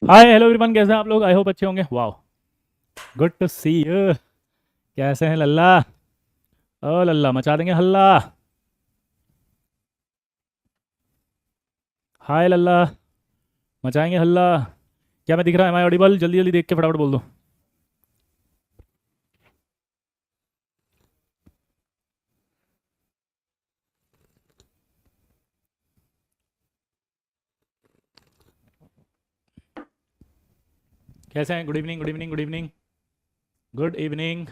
Hi hello everyone, कैसे हैं आप लोग? आई होप अच्छे होंगे। Wow, good to see you. कैसे हैं लल्ला? ओ लल्ला, मचा देंगे हल्ला। हाय लल्ला, मचाएंगे हल्ला। क्या मैं दिख रहा है? Am I audible? जल्दी जल्दी देख के फटाफट बोल दो। कैसे हैं? Good evening, good evening, good evening, good evening.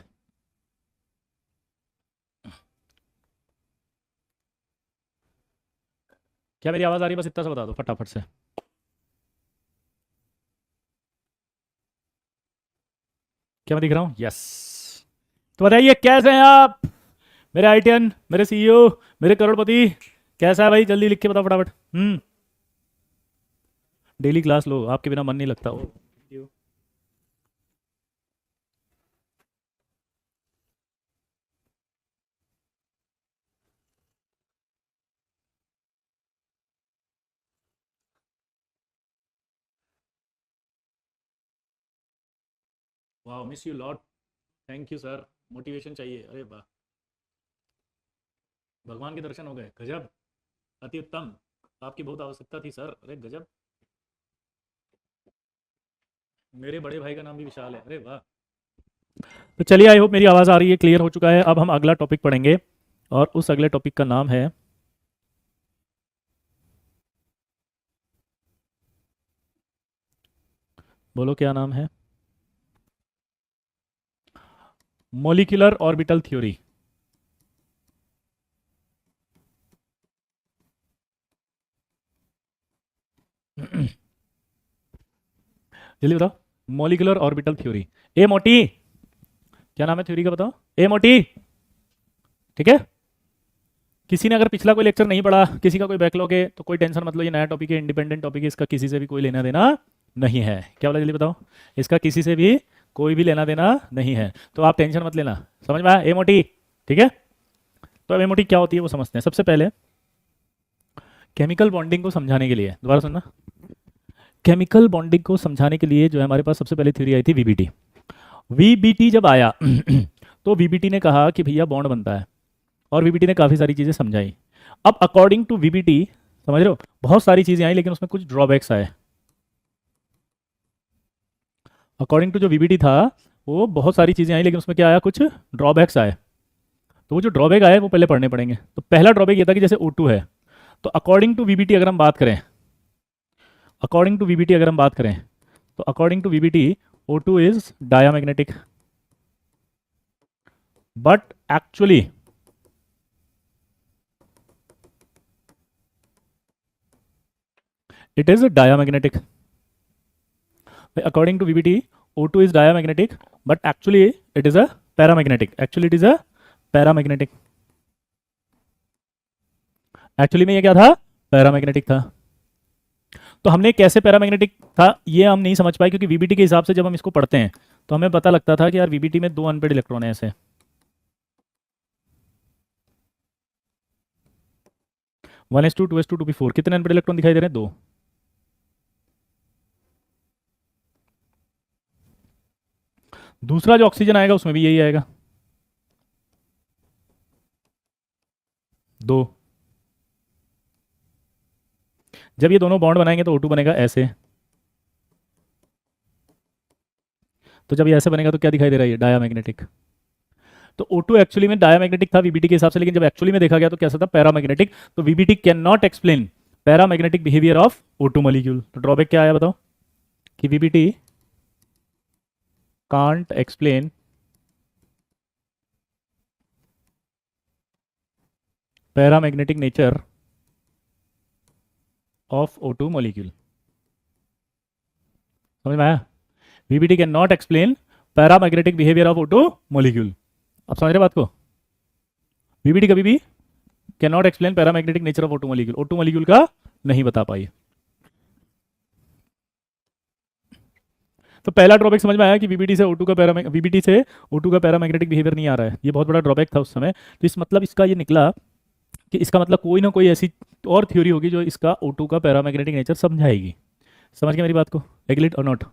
क्या मेरी आवाज़ आ रही है? बस इतना सा बता दो फटाफट से। क्या मैं दिख रहा हूँ? यस। तो बताइए कैसे हैं आप, मेरे आईटीएन, मेरे सीईओ, मेरे करोड़पति। कैसा है भाई? जल्दी लिख के बताओ फटाफट। डेली क्लास लो, आपके बिना मन नहीं लगता। ओ वाह, miss you lot. Thank you sir. Motivation चाहिए? अरे वाह, भगवान के दर्शन हो गए, गजब, अति उत्तम। आपकी बहुत आवश्यकता थी सर, अरे गजब। मेरे बड़े भाई का नाम भी विशाल है, अरे वाह। तो चलिए, आई होप मेरी आवाज़ आ रही है, क्लियर हो चुका है। अब हम अगला टॉपिक पढ़ेंगे और उस अगले टॉपिक का नाम है, बोलो क्या नाम है? Molecular orbital theory. जल्दी बताओ। Molecular orbital theory. ए मोटी, क्या नाम है थ्योरी का बताओ? ए मोटी, ठीक है। किसी ने अगर पिछला कोई लेक्चर नहीं पढ़ा, किसी का कोई बैकलॉग है, तो कोई टेंशन मत लो, ये नया टॉपिक है, इंडिपेंडेंट टॉपिक है, इसका किसी से भी कोई लेना देना नहीं है। क्या बोला? जल्दी बताओ। इसका किसी से भी कोई भी लेना देना नहीं है, तो आप टेंशन मत लेना। समझ में आया? ए मोटी, ठीक है। तो अब ए मोटी क्या होती है वो समझते हैं। सबसे पहले केमिकल बॉन्डिंग को समझाने के लिए, दोबारा सुनना, केमिकल बॉन्डिंग को समझाने के लिए जो है हमारे पास सबसे पहले थ्योरी आई थी वीबीटी। वीबीटी जब आया तो वीबीटी ने कहा कि भैया बॉन्ड बनता है, और वीबीटी ने काफ़ी सारी चीज़ें समझाई। अब अकॉर्डिंग टू वीबीटी, समझ रहे हो, बहुत सारी चीज़ें आई लेकिन उसमें कुछ ड्रॉबैक्स आए। अकॉर्डिंग टू जो वीबीटी था, वो बहुत सारी चीज़ें आई लेकिन उसमें क्या आया? कुछ ड्रॉबैक्स आए। तो वो जो ड्रॉबैक आए वो पहले पढ़ने पड़ेंगे। तो पहला ड्रॉबैक ये था कि जैसे O2 है, तो अकॉर्डिंग टू वीबीटी अगर हम बात करें, अकॉर्डिंग टू वीबीटी अगर हम बात करें, तो according to VBT O2 is diamagnetic, but actually it is a diamagnetic. According to VBT, O2 is diamagnetic, but actually it is a paramagnetic. Actually it is a paramagnetic. Actually में ये क्या था? Paramagnetic था। तो हमने कैसे paramagnetic था ये हम नहीं समझ पाए, क्योंकि वीबीटी के हिसाब से जब हम इसको पढ़ते हैं तो हमें पता लगता था कि यार वीबीटी में 2 अनपेड इलेक्ट्रॉन है ऐसे। 1s2 2s2 2p4, कितने अनपेड इलेक्ट्रॉन दिखाई दे रहे हैं? 2। दूसरा जो ऑक्सीजन आएगा उसमें भी यही आएगा, 2। जब ये दोनों बॉन्ड बनाएंगे तो O2 बनेगा ऐसे। तो जब ये ऐसे बनेगा तो क्या दिखाई दे रहा है? डायामैग्नेटिक। तो O2 एक्चुअली में डायामैग्नेटिक था वीबीटी के हिसाब से, लेकिन जब एक्चुअली में देखा गया तो कैसा था? पैरामैग्नेटिक। तो VBT can not explain paramagnetic behaviour of O2 molecule. तो ड्रॉबैक क्या आया बताओ? कि VBT can't explain paramagnetic nature of O2 molecule. समझ में आया? VBT can not explain paramagnetic behaviour of O2 molecule. आप समझ रहे बात को? वीबीटी कभी भी can not explain paramagnetic nature of O2 molecule, O2 molecule का नहीं बता पाई। तो पहला ड्रॉबैक समझ में आया कि वीबीटी से O2 का पैरामैग्नेटिक बिहेवियर नहीं आ रहा है। ये बहुत बड़ा ड्रॉबैक था उस समय। तो इस मतलब इसका ये निकला कि इसका मतलब कोई ना कोई ऐसी और थ्योरी होगी जो इसका O2 का पैरामैग्नेटिक नेचर समझाएगी। समझ गए मेरी बात को? एग्रीड और नॉट?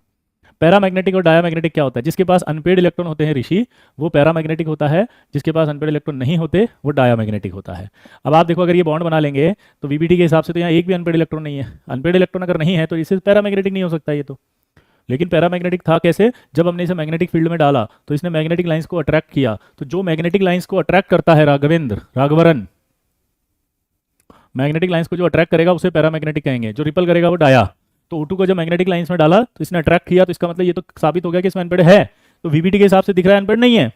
पैरामैग्नेटिक और डायामैग्नेटिक क्या होता है? जिसके पास अनपेड इलेक्ट्रॉन होते हैं ऋषि, वो पैरामैग्नेटिक होता है, जिसके पास अनपेड इलेक्ट्रॉन नहीं होते वो डायामैग्नेटिक होता है। अब आप देखो, अगर ये बॉन्ड बना लेंगे तो वीबीटी के हिसाब से तो यहाँ एक भी अनपेड इलेक्ट्रॉन नहीं है। अनपेड इलेक्ट्रॉन अगर नहीं है तो इससे पैरामैग्नेटिक नहीं हो सकता ये तो। लेकिन पैरामैग्नेटिक था कैसे? जब हमने इसे मैग्नेटिक फील्ड में डाला तो इसने मैग्नेटिक लाइंस को अट्रैक्ट किया। तो जो मैग्नेटिक लाइंस को अट्रैक्ट करता है राघवरन, मैग्नेटिक लाइंस को जो अट्रैक्ट करेगा उसे पैरामैग्नेटिक कहेंगे, जो रिपल करेगा वो डाया। तो O2 को जब मैग्नेटिक लाइंस में डाला तो इसने अट्रैक्ट किया, तो इसका मतलब ये तो साबित हो गया कि इसमें अनपेड है। तो वीबीटी के हिसाब से दिख रहा है अनपेड नहीं है।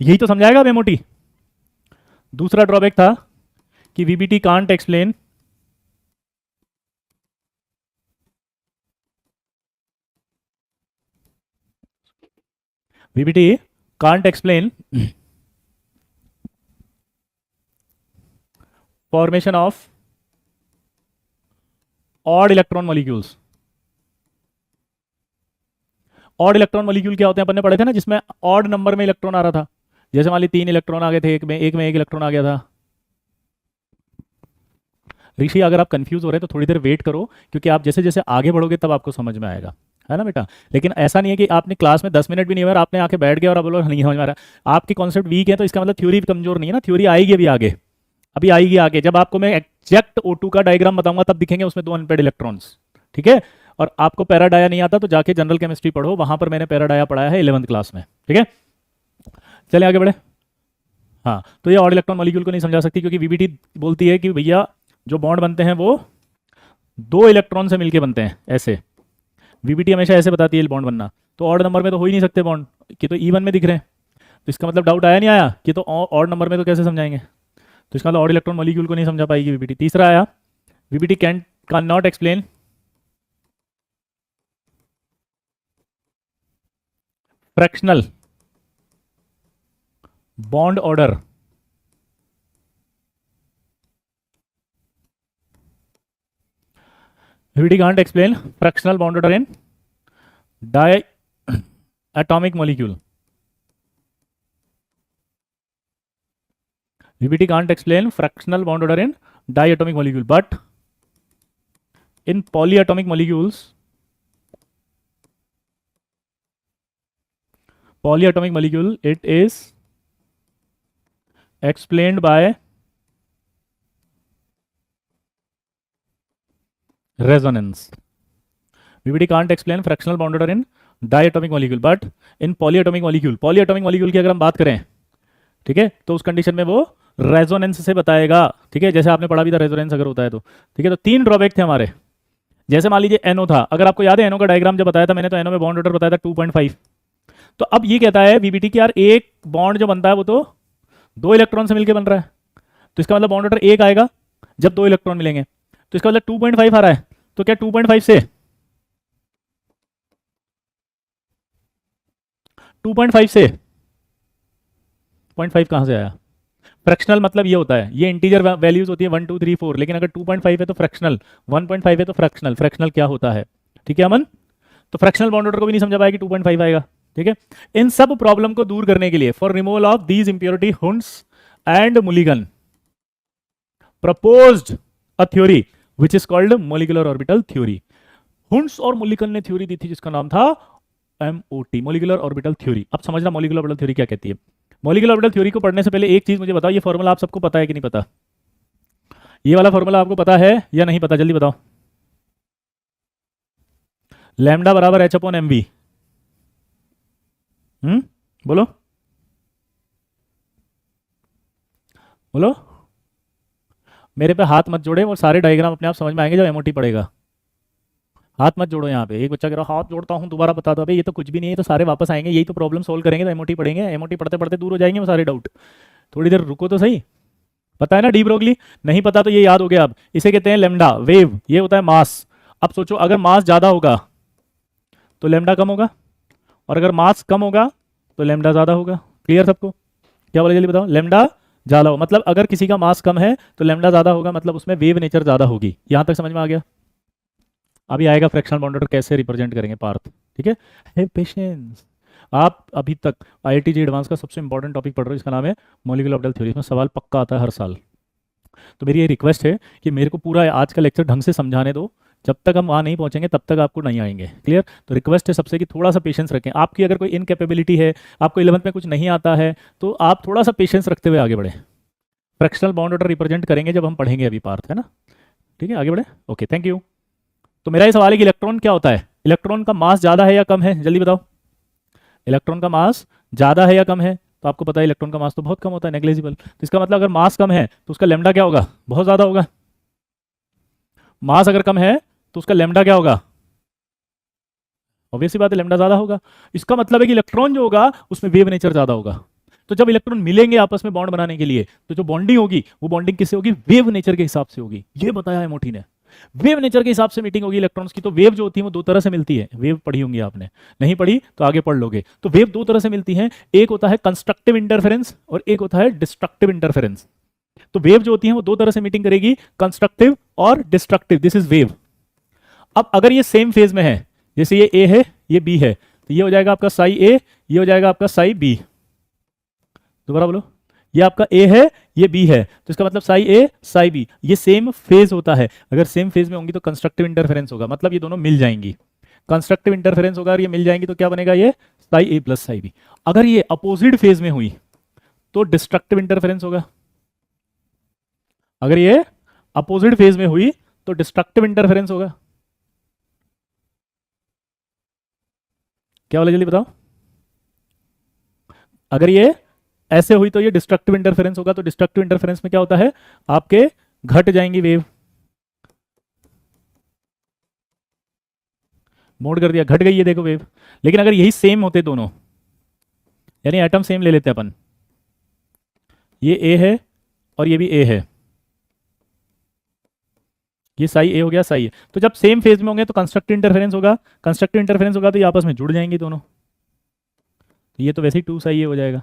यही तो समझाएगा अब एमओटी। दूसरा ड्रॉबैक था कि VBT can't explain formation of odd electron molecules. Odd electron molecule क्या होते हैं? अपन ने पढ़े थे ना, जिसमें ऑड नंबर में इलेक्ट्रॉन आ रहा था। जैसे मान ली 3 इलेक्ट्रॉन आ गए थे, एक में एक इलेक्ट्रॉन आ गया था। ऋषि, अगर आप कंफ्यूज हो रहे हैं तो थोड़ी देर वेट करो, क्योंकि आप जैसे जैसे आगे बढ़ोगे तब आपको समझ में आएगा, है ना बेटा। लेकिन ऐसा नहीं है कि आपने क्लास में 10 मिनट भी नहीं हुआ, आपने आके बैठ गया और आप बोलो नहीं समझ में आ रहा। आपके कॉन्सेप्ट वीक है तो इसका मतलब थ्योरी कमजोर नहीं है ना। थ्योरी आएगी अभी आगे, अभी आएगी आगे। जब आपको मैं एग्जैक्ट O2 का डायग्राम बताऊंगा तब दिखेंगे उसमें 2 अनपेड इलेक्ट्रॉन्स, ठीक है। और आपको पैराडाया नहीं आता तो जाके जनरल केमिस्ट्री पढ़ो, वहां पर मैंने पैराडाया पढ़ाया है 11th क्लास में, ठीक है। चलिए आगे बढ़े। हाँ, तो ये ऑड इलेक्ट्रॉन मॉलिक्यूल को नहीं समझा सकती, क्योंकि वीबीटी बोलती है कि भैया जो बॉन्ड बनते हैं वो 2 इलेक्ट्रॉन से मिलके बनते हैं, ऐसे। वीबीटी हमेशा ऐसे बताती है बॉन्ड बनना। तो ऑड नंबर में तो हो ही नहीं सकते बॉन्ड, कि तो E1 में दिख रहे हैं। तो इसका मतलब डाउट आया नहीं आया कि तो ऑड नंबर में तो कैसे समझाएंगे? तो इसका मतलब ऑड इलेक्ट्रॉन मॉलिक्यूल को नहीं समझा पाएगी वीबीटी। तीसरा आया, VBT can not explain fractional bond order. VBT can't explain fractional bond order in diatomic molecule. VBT can't explain fractional bond order in diatomic molecule, but in polyatomic molecules, it is explained by resonance. VBT can't explain fractional bond order in diatomic molecule, but in polyatomic molecule की अगर हम बात करें, ठीक है, तो उस condition में वो रेजोनेंस से बताएगा, ठीक है। जैसे आपने पढ़ा भी था रेजोनेंस अगर होता है तो, ठीक है। तो 3 ड्रॉबैक थे हमारे। जैसे मान लीजिए NO था, अगर आपको याद है NO का डायग्राम जब बताया था मैंने, तो NO में बॉन्ड ऑर्डर बताया था 2.5। तो अब ये कहता है VBT कि यार एक बॉन्ड जो बनता है वो तो 2 इलेक्ट्रॉन से मिलकर बन रहा है। तो इसका मतलब बॉन्ड ऑर्डर 1 आएगा जब 2 इलेक्ट्रॉन मिलेंगे। तो इसका मतलब 2.5 आ रहा है। तो क्या 2.5 से 0.5 कहां से आया? फ्रैक्शनल मतलब ये होता है, ये इंटीजर वैल्यूज होती है 1 2 3 4, लेकिन अगर 2.5 है तो फ्रैक्शनल, 1.5 है तो फ्रैक्शनल। फ्रैक्शनल क्या होता है, ठीक है अमन? तो फ्रैक्शनल बॉन्ड ऑर्डर को भी नहीं समझा पाएगी, 2.5 आएगा, ठीक है। इन सब प्रॉब्लम को दूर करने के लिए, for removal of these impurity, Hund's and Mulligan proposed a theory which is called molecular orbital theory. Hund's और मुलिगन ने थ्योरी दी थी जिसका नाम था MOT, मॉलिक्यूलर ऑर्बिटल थ्योरी। अब समझना मॉलिक्यूलर ऑर्बिटल थ्योरी क्या कहती है। मॉलिक्यूलर ऑर्बिटल थ्योरी को पढ़ने से पहले एक चीज मुझे बताओ, ये फॉर्मूला आप सबको पता है कि नहीं पता? ये वाला फॉर्मूला आपको पता है या नहीं पता? जल्दी बताओ। लैम्डा बराबर H/mv। बोलो बोलो। मेरे पे हाथ मत जोड़े, वो सारे डायग्राम अपने आप समझ में आएंगे जब MOT पढ़ेगा। हाथ मत जोड़ो। यहाँ पे एक बच्चा कह रहा हाथ जोड़ता हूँ, दोबारा बता दो। अबे ये तो कुछ भी नहीं है, तो सारे वापस आएंगे। यही तो प्रॉब्लम सोल्व करेंगे तो MOT पढ़ेंगे। MOT पढ़ते पढ़ते दूर हो जाएंगे वो सारे डाउट। थोड़ी देर रुको तो सही। पता है ना डी ब्रोगली? नहीं पता तो ये याद हो गया। अब इसे कहते हैं लैम्डा वेव, ये होता है मास। अब सोचो अगर मास ज्यादा होगा तो लैम्डा कम होगा, और अगर मास कम होगा तो लैम्डा ज्यादा होगा। क्लियर सबको? क्या बोले जल्दी बताओ। लैम्डा ज्यादा हो मतलब अगर किसी का मास कम है तो लैम्डा ज्यादा होगा, मतलब उसमें वेव नेचर ज्यादा होगी। यहां तक समझ में आ गया? अभी आएगा फ्रैक्शनल बॉन्ड ऑर्डर कैसे रिप्रेजेंट करेंगे पार्थ, ठीक है। Have patience. आप अभी तक IIT जी एडवांस का सबसे इंपॉर्टेंट टॉपिक पढ़ रहे हो, इसका नाम है मॉलिक्यूलर ऑर्बिटल थ्योरी। इसमें सवाल पक्का आता है हर साल। तो मेरी ये रिक्वेस्ट है कि मेरे को पूरा आज का लेक्चर ढंग से समझाने दो, जब तक हम वहाँ नहीं पहुँचेंगे तब तक आपको नहीं आएंगे। क्लियर? तो रिक्वेस्ट है सबसे कि थोड़ा सा पेशेंस रखें। आपकी अगर कोई इनकेपेबिलिटी है, आपको 11th में कुछ नहीं आता है, तो आप थोड़ा सा पेशेंस रखते हुए आगे बढ़े। फ्रैक्शनल बाउंड ऑर्डर रिप्रेजेंट करेंगे जब हम पढ़ेंगे अभी पार्थ, है ना? ठीक है, आगे बढ़े। Okay, thank you. तो मेरा ये सवाल है कि इलेक्ट्रॉन क्या होता है? इलेक्ट्रॉन का मास ज़्यादा है या कम है? जल्दी बताओ। इलेक्ट्रॉन का मास ज़्यादा है या कम है? तो आपको पता है इलेक्ट्रॉन का मास तो बहुत कम होता है, नेग्लिजिबल। तो इसका मतलब अगर मास कम है तो उसका लेमडा क्या होगा? बहुत ज़्यादा होगा। मास अगर कम है तो उसका लेमडा क्या होगा? ऑब्वियस सी बात है, लेमडा ज़्यादा होगा। इसका मतलब है कि इलेक्ट्रॉन जो होगा उसमें वेव नेचर ज़्यादा होगा। तो जब इलेक्ट्रॉन मिलेंगे आपस में बॉन्ड बनाने के लिए, तो जो बॉन्डिंग होगी वो बॉन्डिंग किससे होगी? वेव नेचर के हिसाब से होगी। ये बताया है मोटी ने। वेव नेचर के हिसाब से मीटिंग होगी इलेक्ट्रॉन्स की। तो वेव जो होती है वो दो तरह से मिलती है। वेव पढ़ी होंगी आपने, नहीं पढ़ी तो आगे पढ़ लोगे। तो वेव दो तरह से मिलती है, एक होता है कंस्ट्रक्टिव इंटरफेरेंस और एक होता है डिस्ट्रक्टिव इंटरफेरेंस। तो वेव जो होती है वो दो तरह से मीटिंग करेगी, कंस्ट्रक्टिव और डिस्ट्रक्टिव। This is wave. अब अगर ये सेम फेज में है, जैसे ये ए है ये बी है, तो ये हो जाएगा आपका साई ए, ये हो जाएगा आपका साई बी। दोबारा बोलो, ये आपका ए है ये बी है, तो इसका मतलब साई ए साई बी, ये सेम फेज होता है। अगर सेम फेज में होंगी तो कंस्ट्रक्टिव इंटरफेरेंस होगा, मतलब ये दोनों मिल जाएंगी। कंस्ट्रक्टिव इंटरफेरेंस होगा और ये मिल जाएंगी तो क्या बनेगा? ये साई ए प्लस साई बी। अगर ये अपोजिट फेज में हुई तो डिस्ट्रक्टिव इंटरफेरेंस होगा। अगर ये अपोजिट फेज में हुई तो डिस्ट्रक्टिव इंटरफेरेंस होगा। क्या बोले जल्दी बताओ। अगर ये ऐसे हुई तो ये डिस्ट्रक्टिव इंटरफेरेंस होगा। तो डिस्ट्रक्टिव इंटरफेरेंस में क्या होता है? आपके घट जाएंगी वेव। मोड कर दिया, घट गई है देखो वेव। लेकिन अगर यही सेम होते दोनों, यानी एटम सेम ले लेते हैं अपन, ये ए है और ये भी ए है, ये साई ए हो गया साई ए, तो जब सेम फेज में होंगे तो कंस्ट्रक्टिव इंटरफेरेंस होगा। कंस्ट्रक्टिव इंटरफेरेंस होगा तो ये आपस में जुड़ जाएंगे दोनों। तो ये तो वैसे ही टू साई ए हो जाएगा।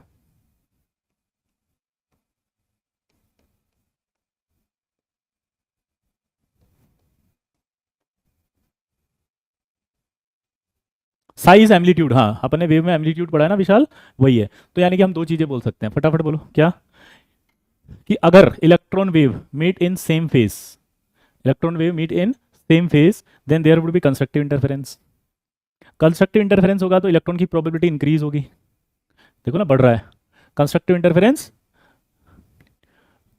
साइज एम्पलीट्यूड, हाँ अपन ने वेव में एम्पलीट्यूड पढ़ा है ना विशाल, वही है। तो यानी कि हम दो चीजें बोल सकते हैं, फटाफट बोलो क्या? कि अगर electron wave meet in same phase, electron wave meet in same phase, then there would be constructive interference. Constructive interference होगा तो इलेक्ट्रॉन की प्रोबेबिलिटी इंक्रीज होगी। देखो ना बढ़ रहा है। कंस्ट्रक्टिव इंटरफेरेंस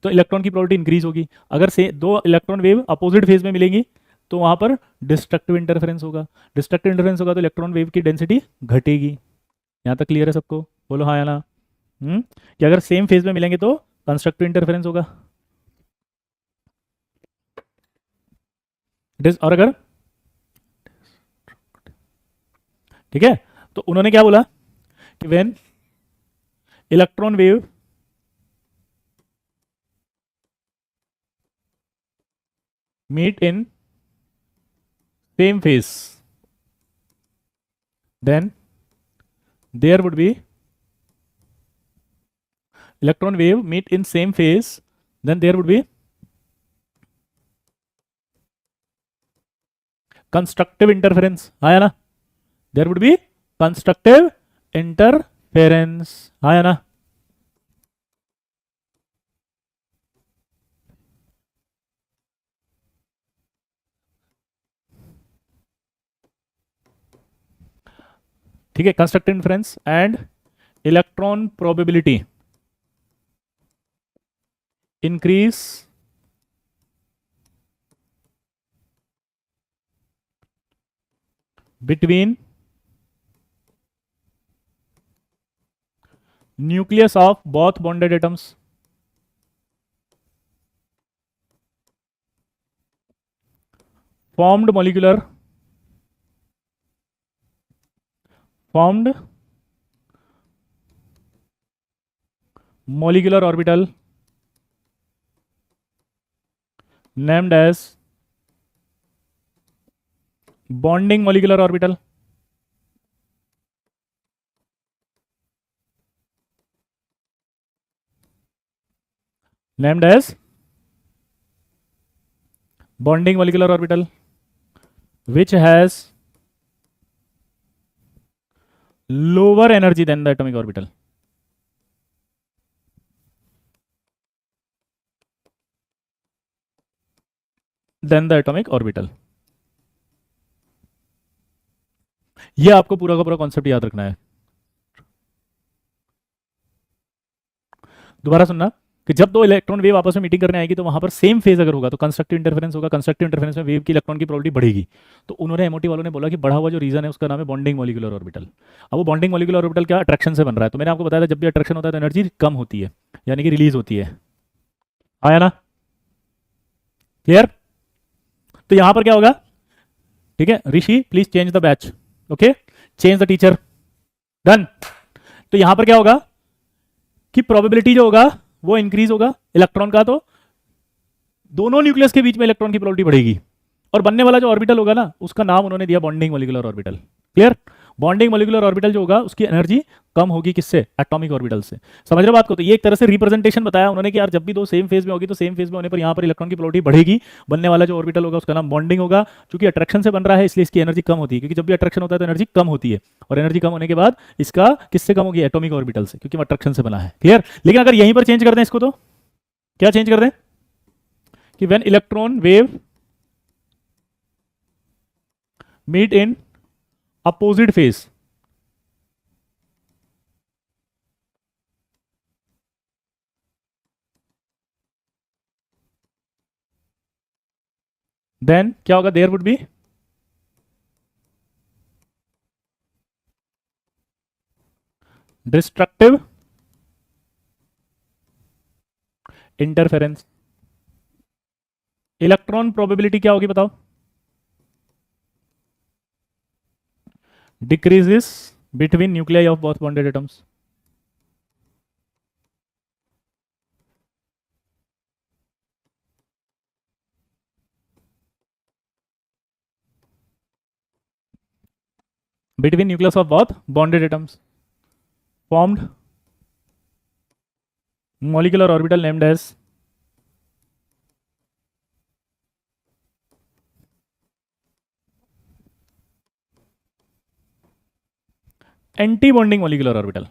तो इलेक्ट्रॉन की प्रोबेबिलिटी इंक्रीज होगी। अगर से दो इलेक्ट्रॉन वेव अपोजिट फेज में मिलेंगी तो वहां पर डिस्ट्रक्टिव इंटरफेरेंस होगा। डिस्ट्रक्टिव इंटरफेरेंस होगा तो इलेक्ट्रॉन वेव की डेंसिटी घटेगी। यहाँ तक क्लियर है सबको? बोलो हाँ या ना। कि अगर सेम फेज में मिलेंगे तो कंस्ट्रक्टिव इंटरफेरेंस होगा। और अगर, ठीक है, तो उन्होंने क्या बोला कि when electron wave meet in same phase, then there would be electron wave meet in same phase, then there would be constructive interference, आया ना? there would be constructive interference, आया ना? ठीक है, constructive interference and electron probability increase between nucleus of both bonded atoms, formed molecular orbital named as bonding molecular orbital, named as bonding molecular orbital, which has lower energy than the atomic orbital. Than the atomic orbital. ये आपको पूरा का पूरा concept याद रखना है। दोबारा सुनना कि जब दो इलेक्ट्रॉन वेव आपस में मीटिंग करने आएगी तो वहां पर सेम फेज अगर होगा तो कंस्ट्रक्टिव इंटरफेरेंस होगा। कंस्ट्रक्टिव इंटरफेरेंस में वेव की इलेक्ट्रॉन की प्रोबेबिलिटी बढ़ेगी। तो उन्होंने एमओटी वालों ने बोला कि बढ़ा हुआ जो रीजन है उसका नाम है बॉन्डिंग मॉलिक्यूलर ऑर्बिटल। अब वो बॉन्डिंग मॉलिक्यूलर ऑर्बिटल क्या अट्रैक्शन से बन रहा है। तो मैंने आपको बताया था जब भी अट्रैक्शन होता है तो एनर्जी कम होती है, यानी कि रिलीज होती है। आया ना? क्लियर? तो यहां पर क्या होगा? ठीक है Rishi, please change the batch. Okay, change the teacher. Done. तो यहां पर क्या होगा कि प्रोबेबिलिटी जो होगा वो इंक्रीज होगा इलेक्ट्रॉन का, तो दोनों न्यूक्लियस के बीच में इलेक्ट्रॉन की प्रोबेबिलिटी बढ़ेगी। और बनने वाला जो ऑर्बिटल होगा ना उसका नाम उन्होंने दिया bonding molecular orbital. Clear? Bonding molecular orbital जो होगा उसकी एनर्जी कम होगी किससे? एटॉमिक ऑर्बिटल से। समझ रहे हो बात को? तो ये एक तरह से रिप्रेजेंटेशन बताया उन्होंने कि यार जब भी दो सेम फेज में होगी तो सेम फेज में होने पर यहाँ पर इलेक्ट्रॉन की प्रोबेबिलिटी बढ़ेगी। बनने वाला जो ऑर्बिटल होगा उसका नाम बॉन्डिंग होगा। क्योंकि अट्रैक्शन से बन रहा है इसलिए इसकी एनर्जी कम होती है, क्योंकि जब भी अट्रैक्शन होता है तो एनर्जी कम होती है, और एनर्जी कम होने के बाद इसका किससे कम होगी? एटॉमिक ऑर्बिटल से, क्योंकि अट्रैक्शन से बना है। क्लियर? लेकिन अगर यहीं पर चेंज कर दें इसको तो क्या चेंज कर दें कि when electron wave meet in opposite phase, then क्या होगा? There would be destructive interference. Electron probability क्या होगी बताओ? Decreases between nuclei of both bonded atoms. between nucleus of both bonded atoms formed molecular orbital named as anti bonding molecular orbital.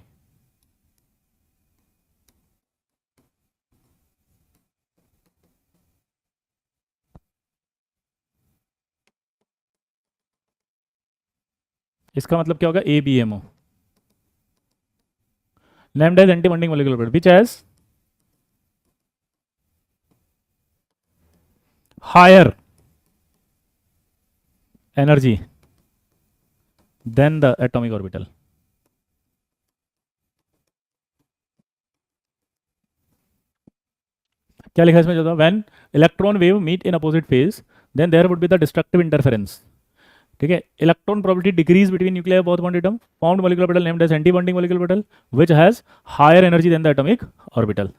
इसका मतलब क्या होगा? ABMO named as anti bonding molecular orbital which has higher energy than the atomic orbital। क्या लिखा है इसमें? जो when electron wave meet in opposite phase then there would be the destructive interference. ठीक है, electron probability decrease between nuclear both bonded atom formed molecular orbital named as anti bonding molecular orbital which has higher energy than the atomic orbital.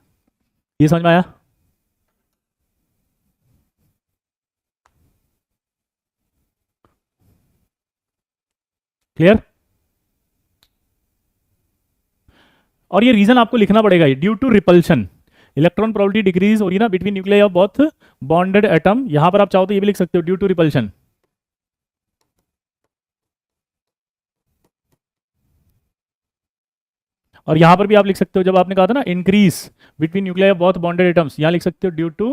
ये समझ में आया? Clear? और ये reason आपको लिखना पड़ेगा, due to repulsion electron probability decrease हो रही है ना between nuclear of both bonded atom. यहां पर आप चाहो तो ये भी लिख सकते हो ड्यू टू रिपल्शन। और यहां पर भी आप लिख सकते हो, जब आपने कहा था ना increase between nuclear of both bonded atoms, यहां लिख सकते हो due to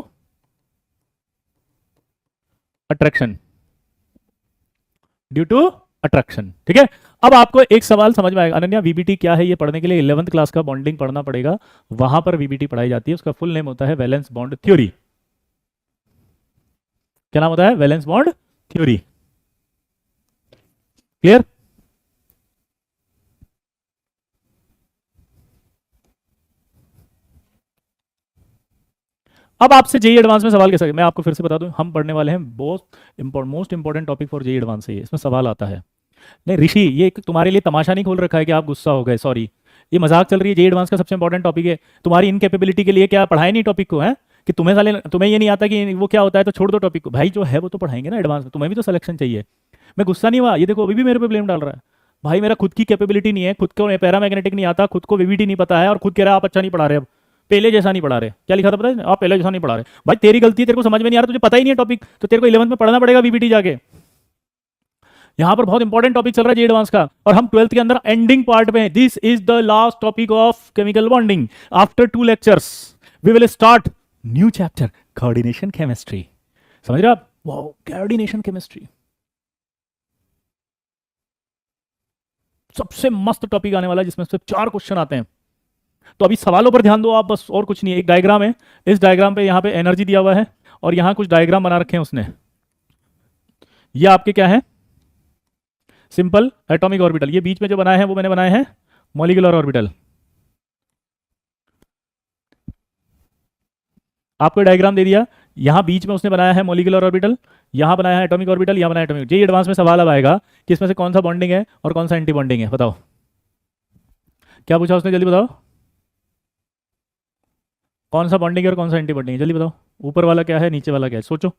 attraction. Due to attraction. ठीक है, अब आपको एक सवाल समझ में आएगा, अनन्या वीबीटी क्या है? ये पढ़ने के लिए 11th क्लास का बॉन्डिंग पढ़ना पड़ेगा, वहां पर वीबीटी पढ़ाई जाती है। उसका फुल नेम होता है वैलेंस बॉन्ड थ्योरी। क्या नाम होता है? Valence bond theory. क्लियर? अब आपसे जेई एडवांस में सवाल कैसा, मैं आपको फिर से बता दूं, हम पढ़ने वाले हैं most important topic for JEE advance है ये, इसमें सवाल आता है। नहीं ऋषि, ये तुम्हारे लिए तमाशा नहीं खोल रखा है कि आप गुस्सा हो गए, सॉरी, ये मजाक चल रही है। जेई एडवांस का सबसे इंपॉर्टेंट टॉपिक है। तुम्हारी इनकेपेबिलिटी के लिए क्या पढ़ाए नहीं टॉपिक को? है कि तुम्हें ये नहीं आता कि वो क्या होता है तो छोड़ दो टॉपिक को। भाई जो है वो तो पढ़ाएंगे ना एडवांस में, तुम्हें भी तो सिलेक्शन चाहिए। मैं गुस्सा नहीं हुआ, ये देखो अभी भी मेरे पे ब्लेम डाल रहा है। भाई मेरा खुद की कैपेबिलिटी नहीं है, खुद को पैरामैग्नेटिक नहीं आता, खुद को वीवीटी नहीं पता है, और खुद कह रहा है आप अच्छा नहीं पढ़ा रहे, अब पहले जैसा नहीं पढ़ा रहे। क्या लिखा था पता है? आप पहले जैसा नहीं पढ़ा रहे। भाई तेरी गलती है, तेरे को समझ में नहीं आ रहा, तुझे पता ही नहीं है टॉपिक, तो तेरे को 11th में पढ़ना पड़ेगा वीबीटी जाके। यहां पर बहुत इंपॉर्टेंट टॉपिक चल रहा है जी एडवांस का, और हम 12th के अंदर एंडिंग पार्ट में, this is the last topic of chemical bonding. After 2 lectures we will start new chapter, coordination chemistry. समझ रहे आप? Wow, coordination chemistry. सबसे मस्त टॉपिक आने वाला है जिसमें सिर्फ 4 क्वेश्चन आते हैं। तो अभी सवालों पर ध्यान दो आप बस, और कुछ नहीं है। एक डायग्राम है, इस डायग्राम पे यहाँ पे एनर्जी दिया हुआ है और यहाँ कुछ डायग्राम बना रखे हैं उसने। ये आपके क्या है, सिंपल एटॉमिक ऑर्बिटल। ये बीच में जो बनाए हैं वो मैंने बनाए हैं मॉलिक्यूलर ऑर्बिटल। आपको डायग्राम दे दिया, यहाँ बीच में उसने बनाया है मॉलिक्यूलर ऑर्बिटल, यहाँ बनाया है एटॉमिक ऑर्बिटल, यहाँ बनाया एटॉमिक। जेई एडवांस में सवाल अब आएगा कि इसमें से कौन सा बॉन्डिंग है और कौन सा एंटी बॉन्डिंग है, बताओ क्या पूछा उसने, जल्दी बताओ कौन सा बॉन्डिंग है और कौन सा एंटी बॉन्डिंग है, जल्दी बताओ। ऊपर वाला क्या है, नीचे वाला क्या है, सोचो।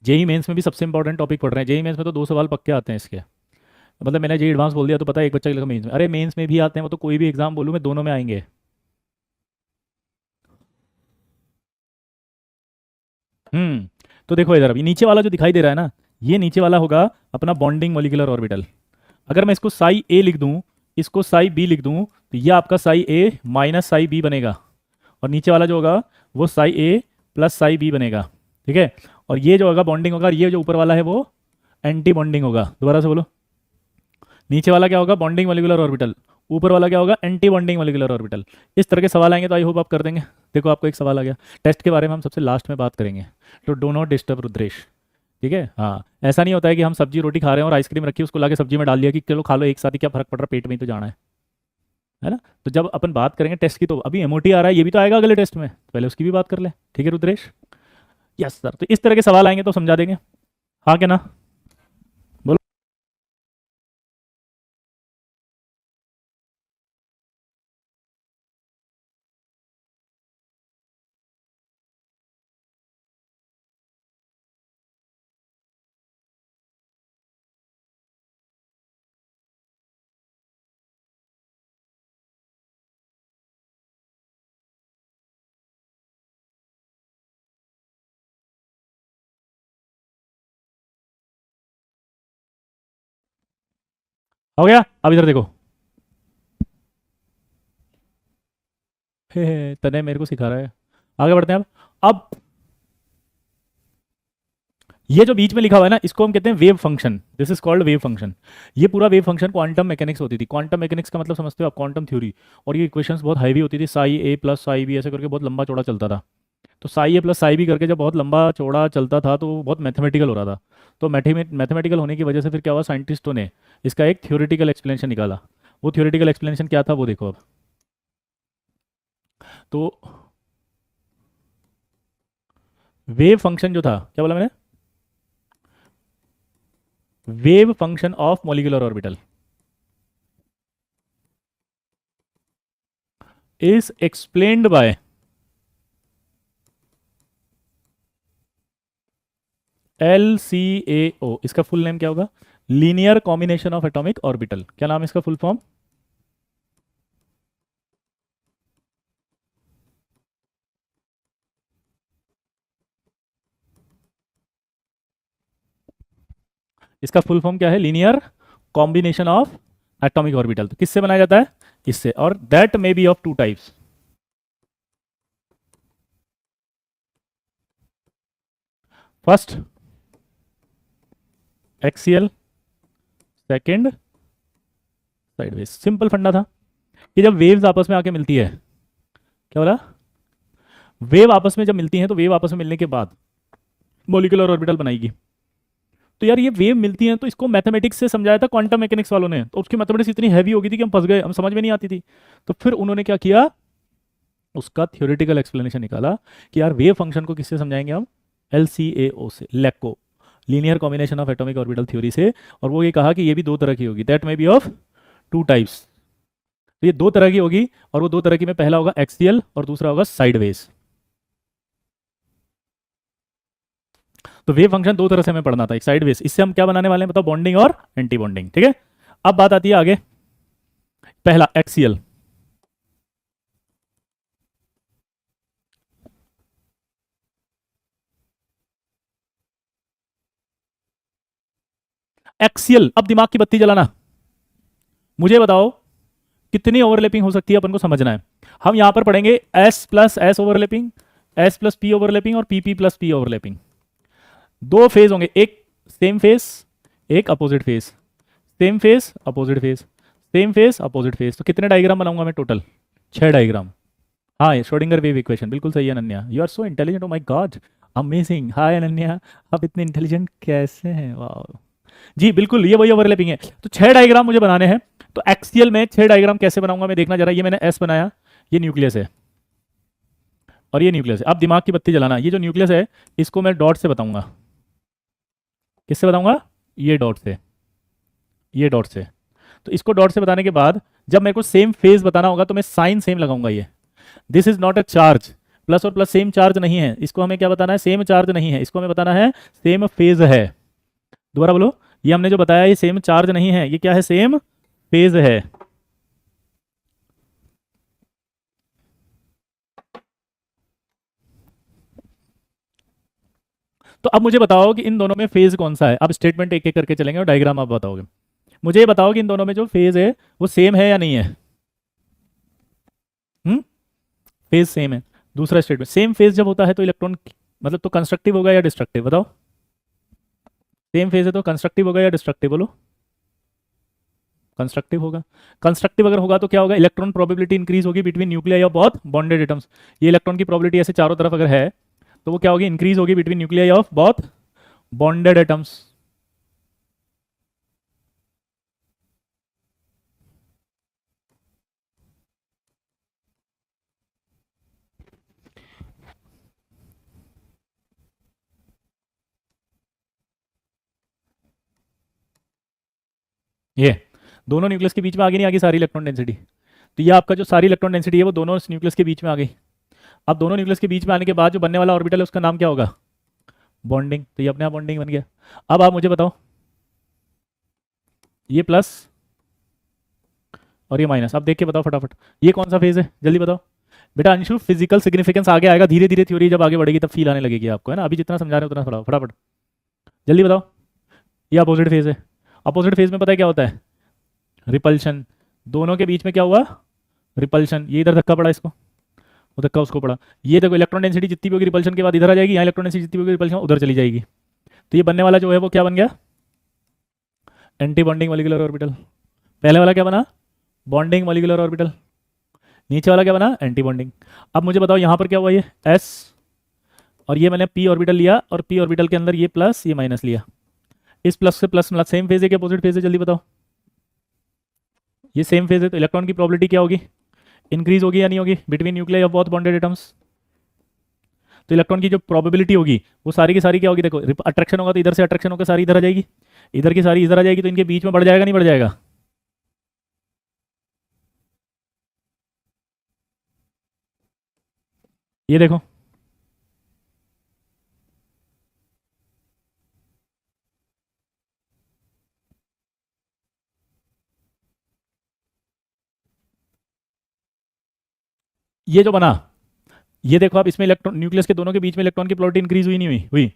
जेई मेंस में भी सबसे इंपॉर्टेंट टॉपिक पढ़ रहे हैं। जेई मेंस में तो 2 सवाल पक्के आते हैं इसके, मतलब मैंने जेई एडवांस बोल दिया तो पता है एक बच्चा लिखा मेंस में, अरे मेंस में भी आते हैं वो तो, कोई भी एग्जाम बोलूँ मैं दोनों में आएंगे। तो देखो इधर अभी नीचे वाला जो दिखाई दे रहा है ना, ये नीचे वाला होगा अपना बॉन्डिंग मॉलिक्यूलर ऑर्बिटल। अगर मैं इसको साई ए लिख दूं, इसको साई बी लिख दूं, तो ये आपका साई ए माइनस साई बी बनेगा, और नीचे वाला जो होगा वो साई ए प्लस साई बी बनेगा, ठीक है। और ये जो होगा बॉन्डिंग होगा, ये जो ऊपर वाला है वो एंटी बॉन्डिंग होगा। दोबारा से बोलो, नीचे वाला क्या होगा बॉन्डिंग मॉलिक्यूलर ऑर्बिटल, ऊपर वाला क्या होगा एंटी बॉन्डिंग मॉलिक्यूलर ऑर्बिटल। इस तरह के सवाल आएंगे तो आई होप आप कर देंगे। देखो आपको एक सवाल आ गया, टेस्ट के बारे में हम सबसे लास्ट में बात करेंगे, तो डो नॉट डिस्टर्ब रुद्रेश, ठीक है। हाँ, ऐसा नहीं होता है कि हम सब्जी रोटी खा रहे हैं और आइसक्रीम रखी उसको लाके सब्जी में डाल दिया कि चलो खा लो एक साथ ही, क्या फर्क पड़ रहा है, पेट में ही तो जाना है ना। तो जब अपन बात करेंगे टेस्ट की, तो अभी एमओटी आ रहा है, ये भी तो आएगा अगले टेस्ट में, पहले उसकी भी बात कर ले, ठीक है रुद्रेश। यस सर, तो इस तरह के सवाल आएंगे तो समझा देंगे, हाँ क्या ना, बोलो। हो गया, अब इधर देखो, हे तने मेरे को सिखा रहा है। आगे बढ़ते हैं अब ये जो बीच में लिखा हुआ है ना, इसको हम कहते हैं wave function, this is called wave function. ये पूरा वेव फंक्शन क्वांटम मैकेनिक्स होती थी। क्वांटम मैकेनिक्स का मतलब समझते हो आप, क्वांटम थ्योरी। और ये इक्वेशंस बहुत हैवी होती थी, साई ए प्लस साई बी ऐसे करके बहुत लंबा चौड़ा चलता था। तो साई ए प्लस साई बी करके जब बहुत लंबा चौड़ा चलता था तो वो बहुत मैथमेटिकल हो रहा था। तो मैथमेटिकल होने की वजह से फिर क्या हुआ, साइंटिस्टों ने इसका एक थ्योरेटिकल एक्सप्लेनेशन निकाला। वो थ्योरेटिकल एक्सप्लेनेशन क्या था वो देखो अब। तो वेव फंक्शन जो था, क्या बोला मैंने, wave function of molecular orbital is explained by LCAO। इसका फुल नेम क्या होगा, linear combination of atomic orbital. क्या नाम है इसका फुल फॉर्म, इसका फुल फॉर्म क्या है, linear combination of atomic orbital. तो किससे बनाया जाता है, इससे, और that may be of 2 types. First axial, second sideways. Simple फंडा था कि जब वेव्स आपस में आके मिलती है, क्या बोला, वेव आपस में जब मिलती हैं तो वेव आपस में मिलने के बाद मॉलिक्यूलर ऑर्बिटल बनाएगी। तो यार ये वेव मिलती हैं तो इसको मैथमेटिक्स से समझाया था क्वांटम मैकेनिक्स वालों ने, तो उसकी मैथमेटिक्स इतनी हैवी हो गई थी कि हम फंस गए, हम समझ में नहीं आती थी। तो फिर उन्होंने क्या किया, उसका थ्योरेटिकल एक्सप्लेनेशन निकाला कि यार वेव फंक्शन को किससे समझाएंगे हम, LCAO से, LCAO, linear combination of atomic orbital theory से। और वो ये कहा कि ये भी 2 तरह की होगी, that may be of 2 types. तो ये 2 तरह की होगी, और वो 2 तरह की में पहला होगा एक्सियल और दूसरा होगा साइडवेज। तो वेव फंक्शन 2 तरह से हमें पढ़ना था, एक साइडवेज, इससे हम क्या बनाने वाले हैं बताओ, बॉन्डिंग और एंटी बॉन्डिंग, ठीक है। अब बात आती है आगे, पहला एक्सियल। एक्सियल, अब दिमाग की बत्ती जलाना, मुझे बताओ कितनी ओवरलैपिंग हो सकती है, अपन को समझना है। हम यहां पर पढ़ेंगे S plus S overlapping, S plus P overlapping और P P plus P overlapping. दो फेज होंगे, एक सेम फेज, एक opposite phase, same phase opposite phase, same phase opposite phase. तो कितने डायग्राम बनाऊंगा मैं टोटल? 6 डायग्राम। हाँ, ये श्रोडिंगर वेव इक्वेशन, बिल्कुल सही है Ananya, you are so intelligent, oh my God, amazing. Hi Ananya, आप इतने इंटेलिजेंट कैसे हैं, वाह। जी बिल्कुल, ये वही ओवरलैपिंग है। तो 6 डायग्राम मुझे बनाने हैं। तो एक्सियल में 6 डायग्राम कैसे बनाऊंगा मैं, देखना जरा। ये मैंने एस बनाया, ये न्यूक्लियस है और ये न्यूक्लियस है। अब दिमाग की बत्ती जलाना, ये जो न्यूक्लियस है इसको मैं डॉट से बताऊंगा। किससे बताऊंगा? ये डॉट से, ये डॉट से। तो इसको डॉट से बताने के बाद जब मेरे को सेम फेज बताना होगा तो मैं साइन सेम लगाऊंगा। ये this is not a charge, plus और प्लस सेम चार्ज नहीं है, इसको हमें क्या बताना है? सेम चार्ज नहीं है, इसको हमें बताना है सेम फेज है। दोबारा बोलो, ये हमने जो बताया ये सेम चार्ज नहीं है, ये क्या है? सेम फेज है। तो अब मुझे बताओ कि इन दोनों में फेज कौन सा है। अब स्टेटमेंट एक एक करके चलेंगे और डायग्राम आप बताओगे। मुझे ये बताओ कि इन दोनों में जो फेज है वो सेम है या नहीं है? हम्म, फेज सेम है। दूसरा स्टेटमेंट, सेम फेज जब होता है तो इलेक्ट्रॉन मतलब तो कंस्ट्रक्टिव होगा या डिस्ट्रक्टिव? बताओ। सेम फेज है तो कंस्ट्रक्टिव होगा या डिस्ट्रक्टिव? बोलो। कंस्ट्रक्टिव होगा। कंस्ट्रक्टिव अगर होगा तो क्या होगा? इलेक्ट्रॉन प्रोबेबिलिटी इंक्रीज होगी between nuclei of both bonded atoms. ये इलेक्ट्रॉन की प्रोबेबिलिटी ऐसे चारों तरफ अगर है तो वो क्या होगी? इंक्रीज होगी between nuclei of both bonded atoms. ये दोनों न्यूक्लियस के बीच में आ गई, नहीं आ गई सारी इलेक्ट्रॉन डेंसिटी? तो ये आपका जो सारी इलेक्ट्रॉन डेंसिटी है वो दोनों न्यूक्लियस के बीच में आ गई। अब दोनों न्यूक्लियस के बीच में आने के बाद जो बनने वाला ऑर्बिटल है उसका नाम क्या होगा? बॉन्डिंग। तो ये अपने आप बॉन्डिंग बन गया। अब आप मुझे बताओ, ये प्लस और ये माइनस, अब देख के बताओ फटाफट, ये कौन सा फेज है? जल्दी बताओ बेटा। अंशु, फिजिकल सिग्निफिकेंस आगे आएगा, धीरे धीरे थ्योरी जब आगे बढ़ेगी तब फील आने लगेगी आपको, है ना? अभी जितना समझा रहे हो उतना फटाफट फटाफट जल्दी बताओ। ये अपोजिट फेज है। अपोजिट फेज में पता है क्या होता है? रिपल्शन। दोनों के बीच में क्या हुआ? रिपल्शन। ये इधर धक्का पड़ा इसको, वो धक्का उसको पड़ा। ये देखो, इलेक्ट्रॉन डेंसिटी जितनी भी होगी रिपल्शन के बाद इधर आ जाएगी, यहाँ इलेक्ट्रॉन डेंसिटी जितनी भी होगी रिपल्शन उधर चली जाएगी। तो ये बनने वाला जो है वो क्या बन गया? Anti bonding molecular orbital. पहले वाला क्या बना? Bonding molecular orbital. नीचे वाला क्या बना? Anti bonding. अब मुझे बताओ यहाँ पर क्या हुआ? ये एस और ये मैंने पी ऑर्बिटल लिया और पी ऑर्बिटल के अंदर ये प्लस ये माइनस लिया। इस प्लस से प्लस मतलब सेम फेज है कि अपोजिट फेज है? जल्दी बताओ। ये सेम फेज है तो इलेक्ट्रॉन की प्रोबेबिलिटी क्या होगी? इंक्रीज होगी या नहीं होगी between nuclei of both bonded atoms? तो इलेक्ट्रॉन की जो प्रोबेबिलिटी होगी वो सारी की सारी क्या होगी? देखो, अट्रैक्शन होगा तो इधर से अट्रैक्शन होकर सारी इधर आ जाएगी, इधर की सारी इधर आ जाएगी, तो इनके बीच में बढ़ जाएगा नहीं बढ़ जाएगा? ये देखो, ये जो बना, ये देखो आप, इसमें इलेक्ट्रॉन न्यूक्लियस के दोनों के बीच में इलेक्ट्रॉन की प्रोबेबिलिटी इंक्रीज हुई नहीं हुई? हुई।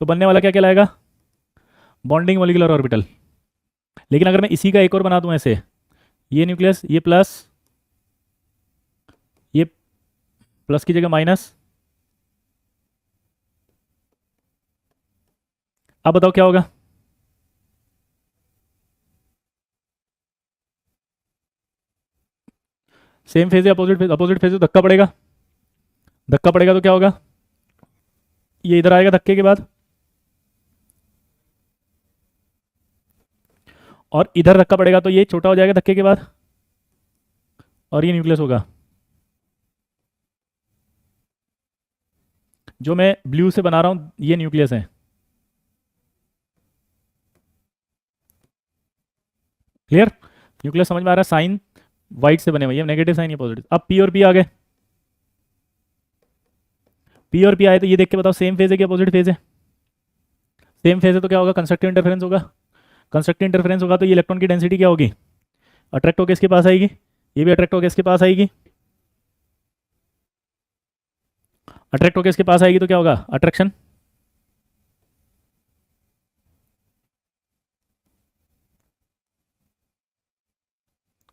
तो बनने वाला क्या कहलाएगा? Bonding molecular orbital. लेकिन अगर मैं इसी का एक और बना दूं ऐसे, ये न्यूक्लियस, ये प्लस, ये प्लस की जगह माइनस, अब बताओ क्या होगा? सेम फेज है अपोजिट फेज? अपोजिट फेज तो धक्का पड़ेगा, धक्का पड़ेगा तो क्या होगा? ये इधर आएगा धक्के के बाद और इधर धक्का पड़ेगा तो ये छोटा हो जाएगा धक्के के बाद और ये न्यूक्लियस होगा। जो मैं ब्लू से बना रहा हूं ये न्यूक्लियस है। क्लियर? न्यूक्लियस समझ में आ रहा है? साइन वाइट से बने हुए, ये नेगेटिव साइन, ये पॉजिटिव। अब पी और पी आ गए, पी और पी आए तो ये देख के बताओ सेम फेज है कि अपोजिट फेज है? सेम फेज है तो क्या होगा? कंस्ट्रक्टिव इंटरफेरेंस होगा। कंस्ट्रक्टिव इंटरफेरेंस होगा तो ये इलेक्ट्रॉन की डेंसिटी क्या होगी? अट्रैक्ट होकर इसके पास आएगी, ये भी अट्रैक्ट होकर इसके पास आएगी, अट्रैक्ट होकर इसके पास आएगी तो क्या होगा? अट्रैक्शन।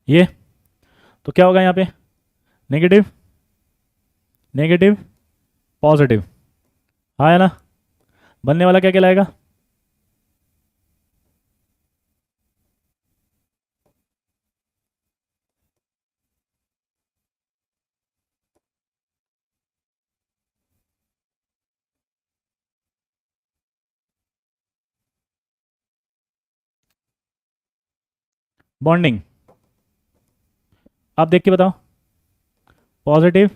ये तो क्या होगा यहाँ पे? Negative negative positive. हाँ है ना, बनने वाला क्या कहलाएगा? बॉन्डिंग। आप देख के बताओ, पॉजिटिव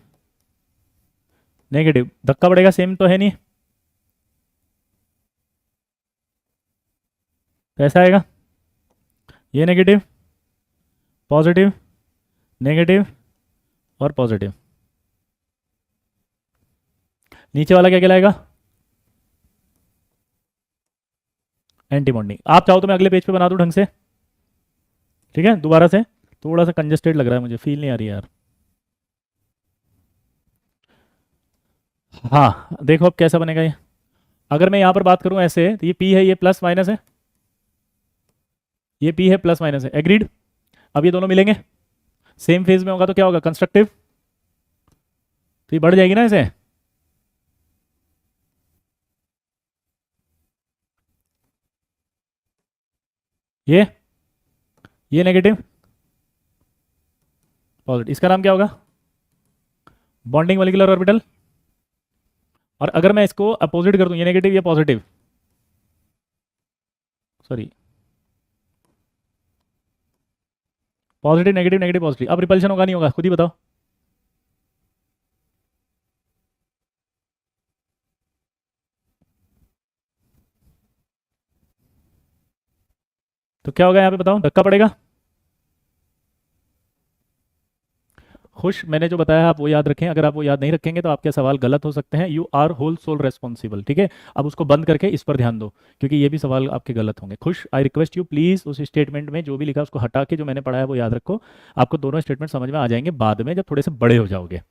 नेगेटिव, धक्का पड़ेगा, सेम तो है नहीं, कैसा आएगा? ये नेगेटिव, पॉजिटिव, नेगेटिव और पॉजिटिव। नीचे वाला क्या कहलाएगा? Anti bonding. आप चाहो तो मैं अगले पेज पे बना दूं ढंग से, ठीक है? दोबारा से, थोड़ा सा कंजेस्टेड लग रहा है मुझे, फील नहीं आ रही यार। हाँ देखो अब कैसा बनेगा ये। अगर मैं यहाँ पर बात करूँ ऐसे, तो ये पी है, ये प्लस माइनस है, ये पी है, प्लस माइनस है, एग्रीड। अब ये दोनों मिलेंगे, सेम फेज में होगा तो क्या होगा? कंस्ट्रक्टिव। तो ये बढ़ जाएगी ना ऐसे, ये नेगेटिव, पॉजिटिव। इसका नाम क्या होगा? Bonding molecular orbital. और अगर मैं इसको अपोजिट कर दूं, ये नेगेटिव ये positive, sorry, positive negative negative positive, अब रिपल्शन होगा नहीं होगा? खुद ही बताओ। तो क्या होगा यहाँ पे बताओ? धक्का पड़ेगा। खुश, मैंने जो बताया आप वो याद रखें, अगर आप वो याद नहीं रखेंगे तो आपके सवाल गलत हो सकते हैं। You are whole sole responsible, ठीक है? अब उसको बंद करके इस पर ध्यान दो, क्योंकि ये भी सवाल आपके गलत होंगे। खुश, आई रिक्वेस्ट यू प्लीज़ उस स्टेटमेंट में जो भी लिखा उसको हटा के जो मैंने पढ़ाया वो याद रखो। आपको दोनों स्टेटमेंट समझ में आ जाएंगे बाद में, जब थोड़े से बड़े हो जाओगे,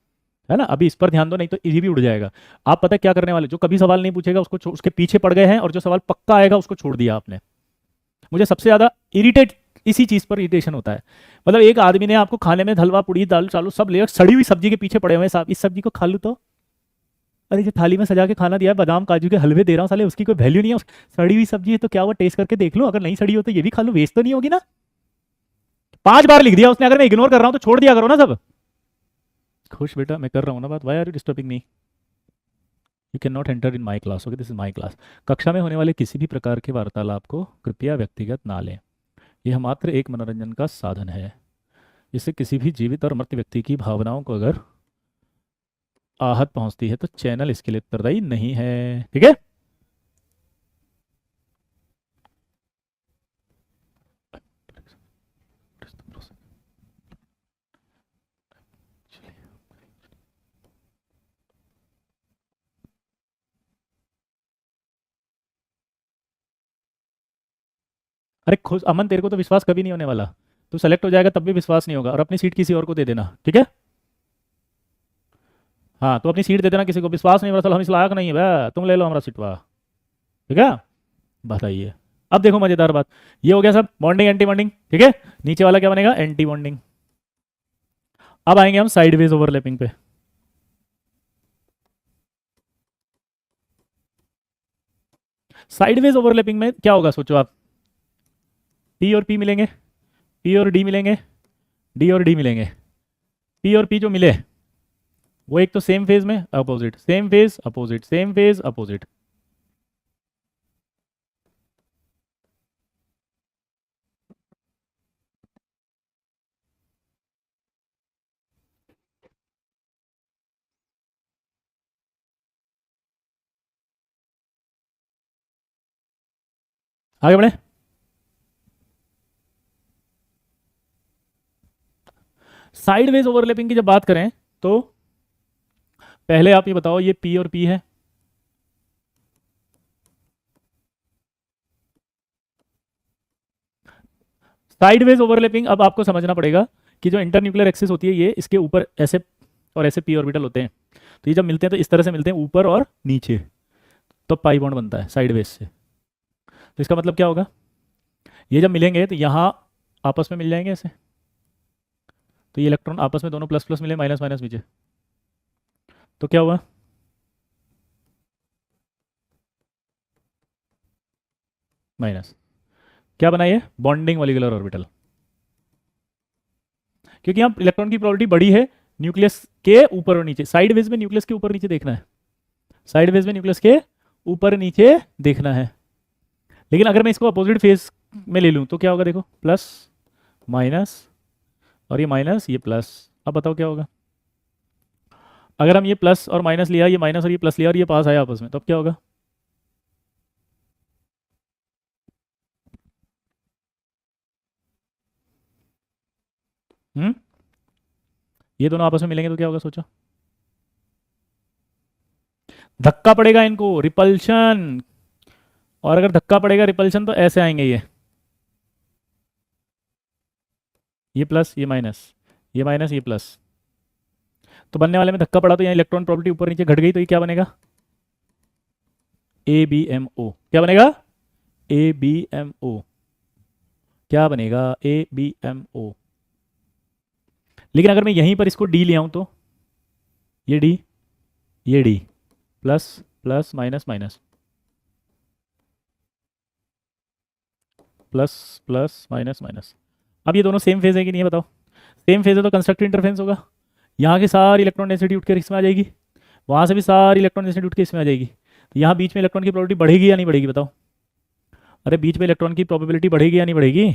है ना? अभी इस पर ध्यान दो, नहीं तो ये भी उड़ जाएगा। आप पता है क्या करने वाले? जो कभी सवाल नहीं पूछेगा उसको उसके पीछे पड़ गए हैं, और जो सवाल पक्का आएगा उसको छोड़ दिया आपने। मुझे सबसे ज़्यादा इरिटेट इसी चीज़ पर इरिटेशन होता है। मतलब एक आदमी ने आपको खाने में हलवा पूड़ी दाल चालू सब ले, सड़ी हुई सब्जी के पीछे पड़े हुए हैं, साहब इस सब्जी को खा लूँ तो, अरे जो थाली में सजा के खाना दिया है, बादाम काजू के हलवे दे रहा हूँ, साले उसकी कोई वैल्यू नहीं है। सड़ी हुई सब्जी है तो क्या वो टेस्ट करके देख लूँ, अगर नहीं सड़ी हो तो ये भी खा लूँ, वेस्ट तो नहीं होगी ना? 5 बार लिख दिया उसने, अगर मैं इग्नोर कर रहा हूँ तो छोड़ दिया करो ना सब। खुश बेटा, मैं कर रहा हूँ ना बात, why are you disturbing me? You can not enter in my class, okay? This is my class. कक्षा में होने वाले किसी भी प्रकार के वार्तालाप को कृपया व्यक्तिगत ना लें, यह मात्र एक मनोरंजन का साधन है। इससे किसी भी जीवित और मृत व्यक्ति की भावनाओं को अगर आहत पहुंचती है तो चैनल इसके लिए उत्तरदायी नहीं है, ठीक है? अरे खुश अमन, तेरे को तो विश्वास कभी नहीं होने वाला। तू सेलेक्ट हो जाएगा तब भी विश्वास नहीं होगा, और अपनी सीट किसी और को दे देना, ठीक है? हाँ तो अपनी सीट दे देना किसी को, विश्वास नहीं हो रहा हम इस लायक नहीं है भैया, तुम ले लो हमारा सीटवा, ठीक है? बताइए। अब देखो मजेदार बात, ये हो गया सब बॉन्डिंग एंटी बॉन्डिंग, ठीक है? नीचे वाला क्या बनेगा? Anti bonding. अब आएंगे हम साइडवेज ओवरलैपिंग पे। साइडवेज ओवरलैपिंग में क्या होगा सोचो आप? पी और पी मिलेंगे, पी और डी मिलेंगे, डी और डी मिलेंगे। पी और पी जो मिले वो एक तो सेम फेज में opposite, same phase opposite, same phase opposite. आगे बढ़े। साइडवेज ओवरलैपिंग की जब बात करें तो पहले आप ये बताओ, ये पी और पी है, साइडवेज ओवरलैपिंग। अब आपको समझना पड़ेगा कि जो इंटरन्यूक्लियर एक्सिस होती है, ये इसके ऊपर ऐसे और ऐसे पी ऑर्बिटल होते हैं, तो ये जब मिलते हैं तो इस तरह से मिलते हैं, ऊपर और नीचे, तो पाई बॉन्ड बनता है साइडवेज से। तो इसका मतलब क्या होगा? ये जब मिलेंगे तो यहाँ आपस में मिल जाएंगे ऐसे, तो ये इलेक्ट्रॉन आपस में दोनों प्लस प्लस मिले, माइनस माइनस नीचे, तो क्या हुआ? माइनस। क्या बना ये? Bonding molecular orbital. क्योंकि यहाँ इलेक्ट्रॉन की प्रोबेबिलिटी बड़ी है न्यूक्लियस के ऊपर और नीचे, साइडवेज में न्यूक्लियस के ऊपर नीचे देखना है, साइडवेज में न्यूक्लियस के ऊपर नीचे देखना है। लेकिन अगर मैं इसको अपोजिट फेज में ले लूँ तो क्या होगा? देखो, प्लस माइनस, और ये माइनस ये प्लस। अब बताओ क्या होगा? अगर हम ये प्लस और माइनस लिया, ये माइनस और ये प्लस लिया, और ये पास आया आपस में, तब क्या होगा? हम्म, ये दोनों आपस में मिलेंगे तो क्या होगा? सोचो। धक्का पड़ेगा इनको, रिपल्शन। और अगर धक्का पड़ेगा रिपल्शन तो ऐसे आएंगे ये प्लस ये माइनस, ये माइनस ये प्लस। तो बनने वाले में धक्का पड़ा तो यहाँ इलेक्ट्रॉन प्रॉपर्टी ऊपर नीचे घट गई, तो ये क्या बनेगा? A B M O. क्या बनेगा? A B M O. क्या बनेगा? A B M O. लेकिन अगर मैं यहीं पर इसको डी ले आऊं तो ये डी, ये D, plus plus minus minus, plus plus minus minus. अब ये दोनों सेम फेज है कि नहीं है बताओ? सेम फेज है तो कंस्ट्रक्टिव इंटरफेरेंस होगा। यहाँ की सारी इलेक्ट्रॉन डेंसिटी उठ कर इसमें आ जाएगी, वहाँ से भी सारी इलेक्ट्रॉन डेंसिटी उठ के इसमें आ जाएगी। तो यहाँ बीच में इलेक्ट्रॉन की प्रोबेबिलिटी बढ़ेगी या नहीं बढ़ेगी बताओ? अरे बीच में इलेक्ट्रॉन की प्रोबेबिलिटी बढ़ेगी या नहीं बढ़ेगी?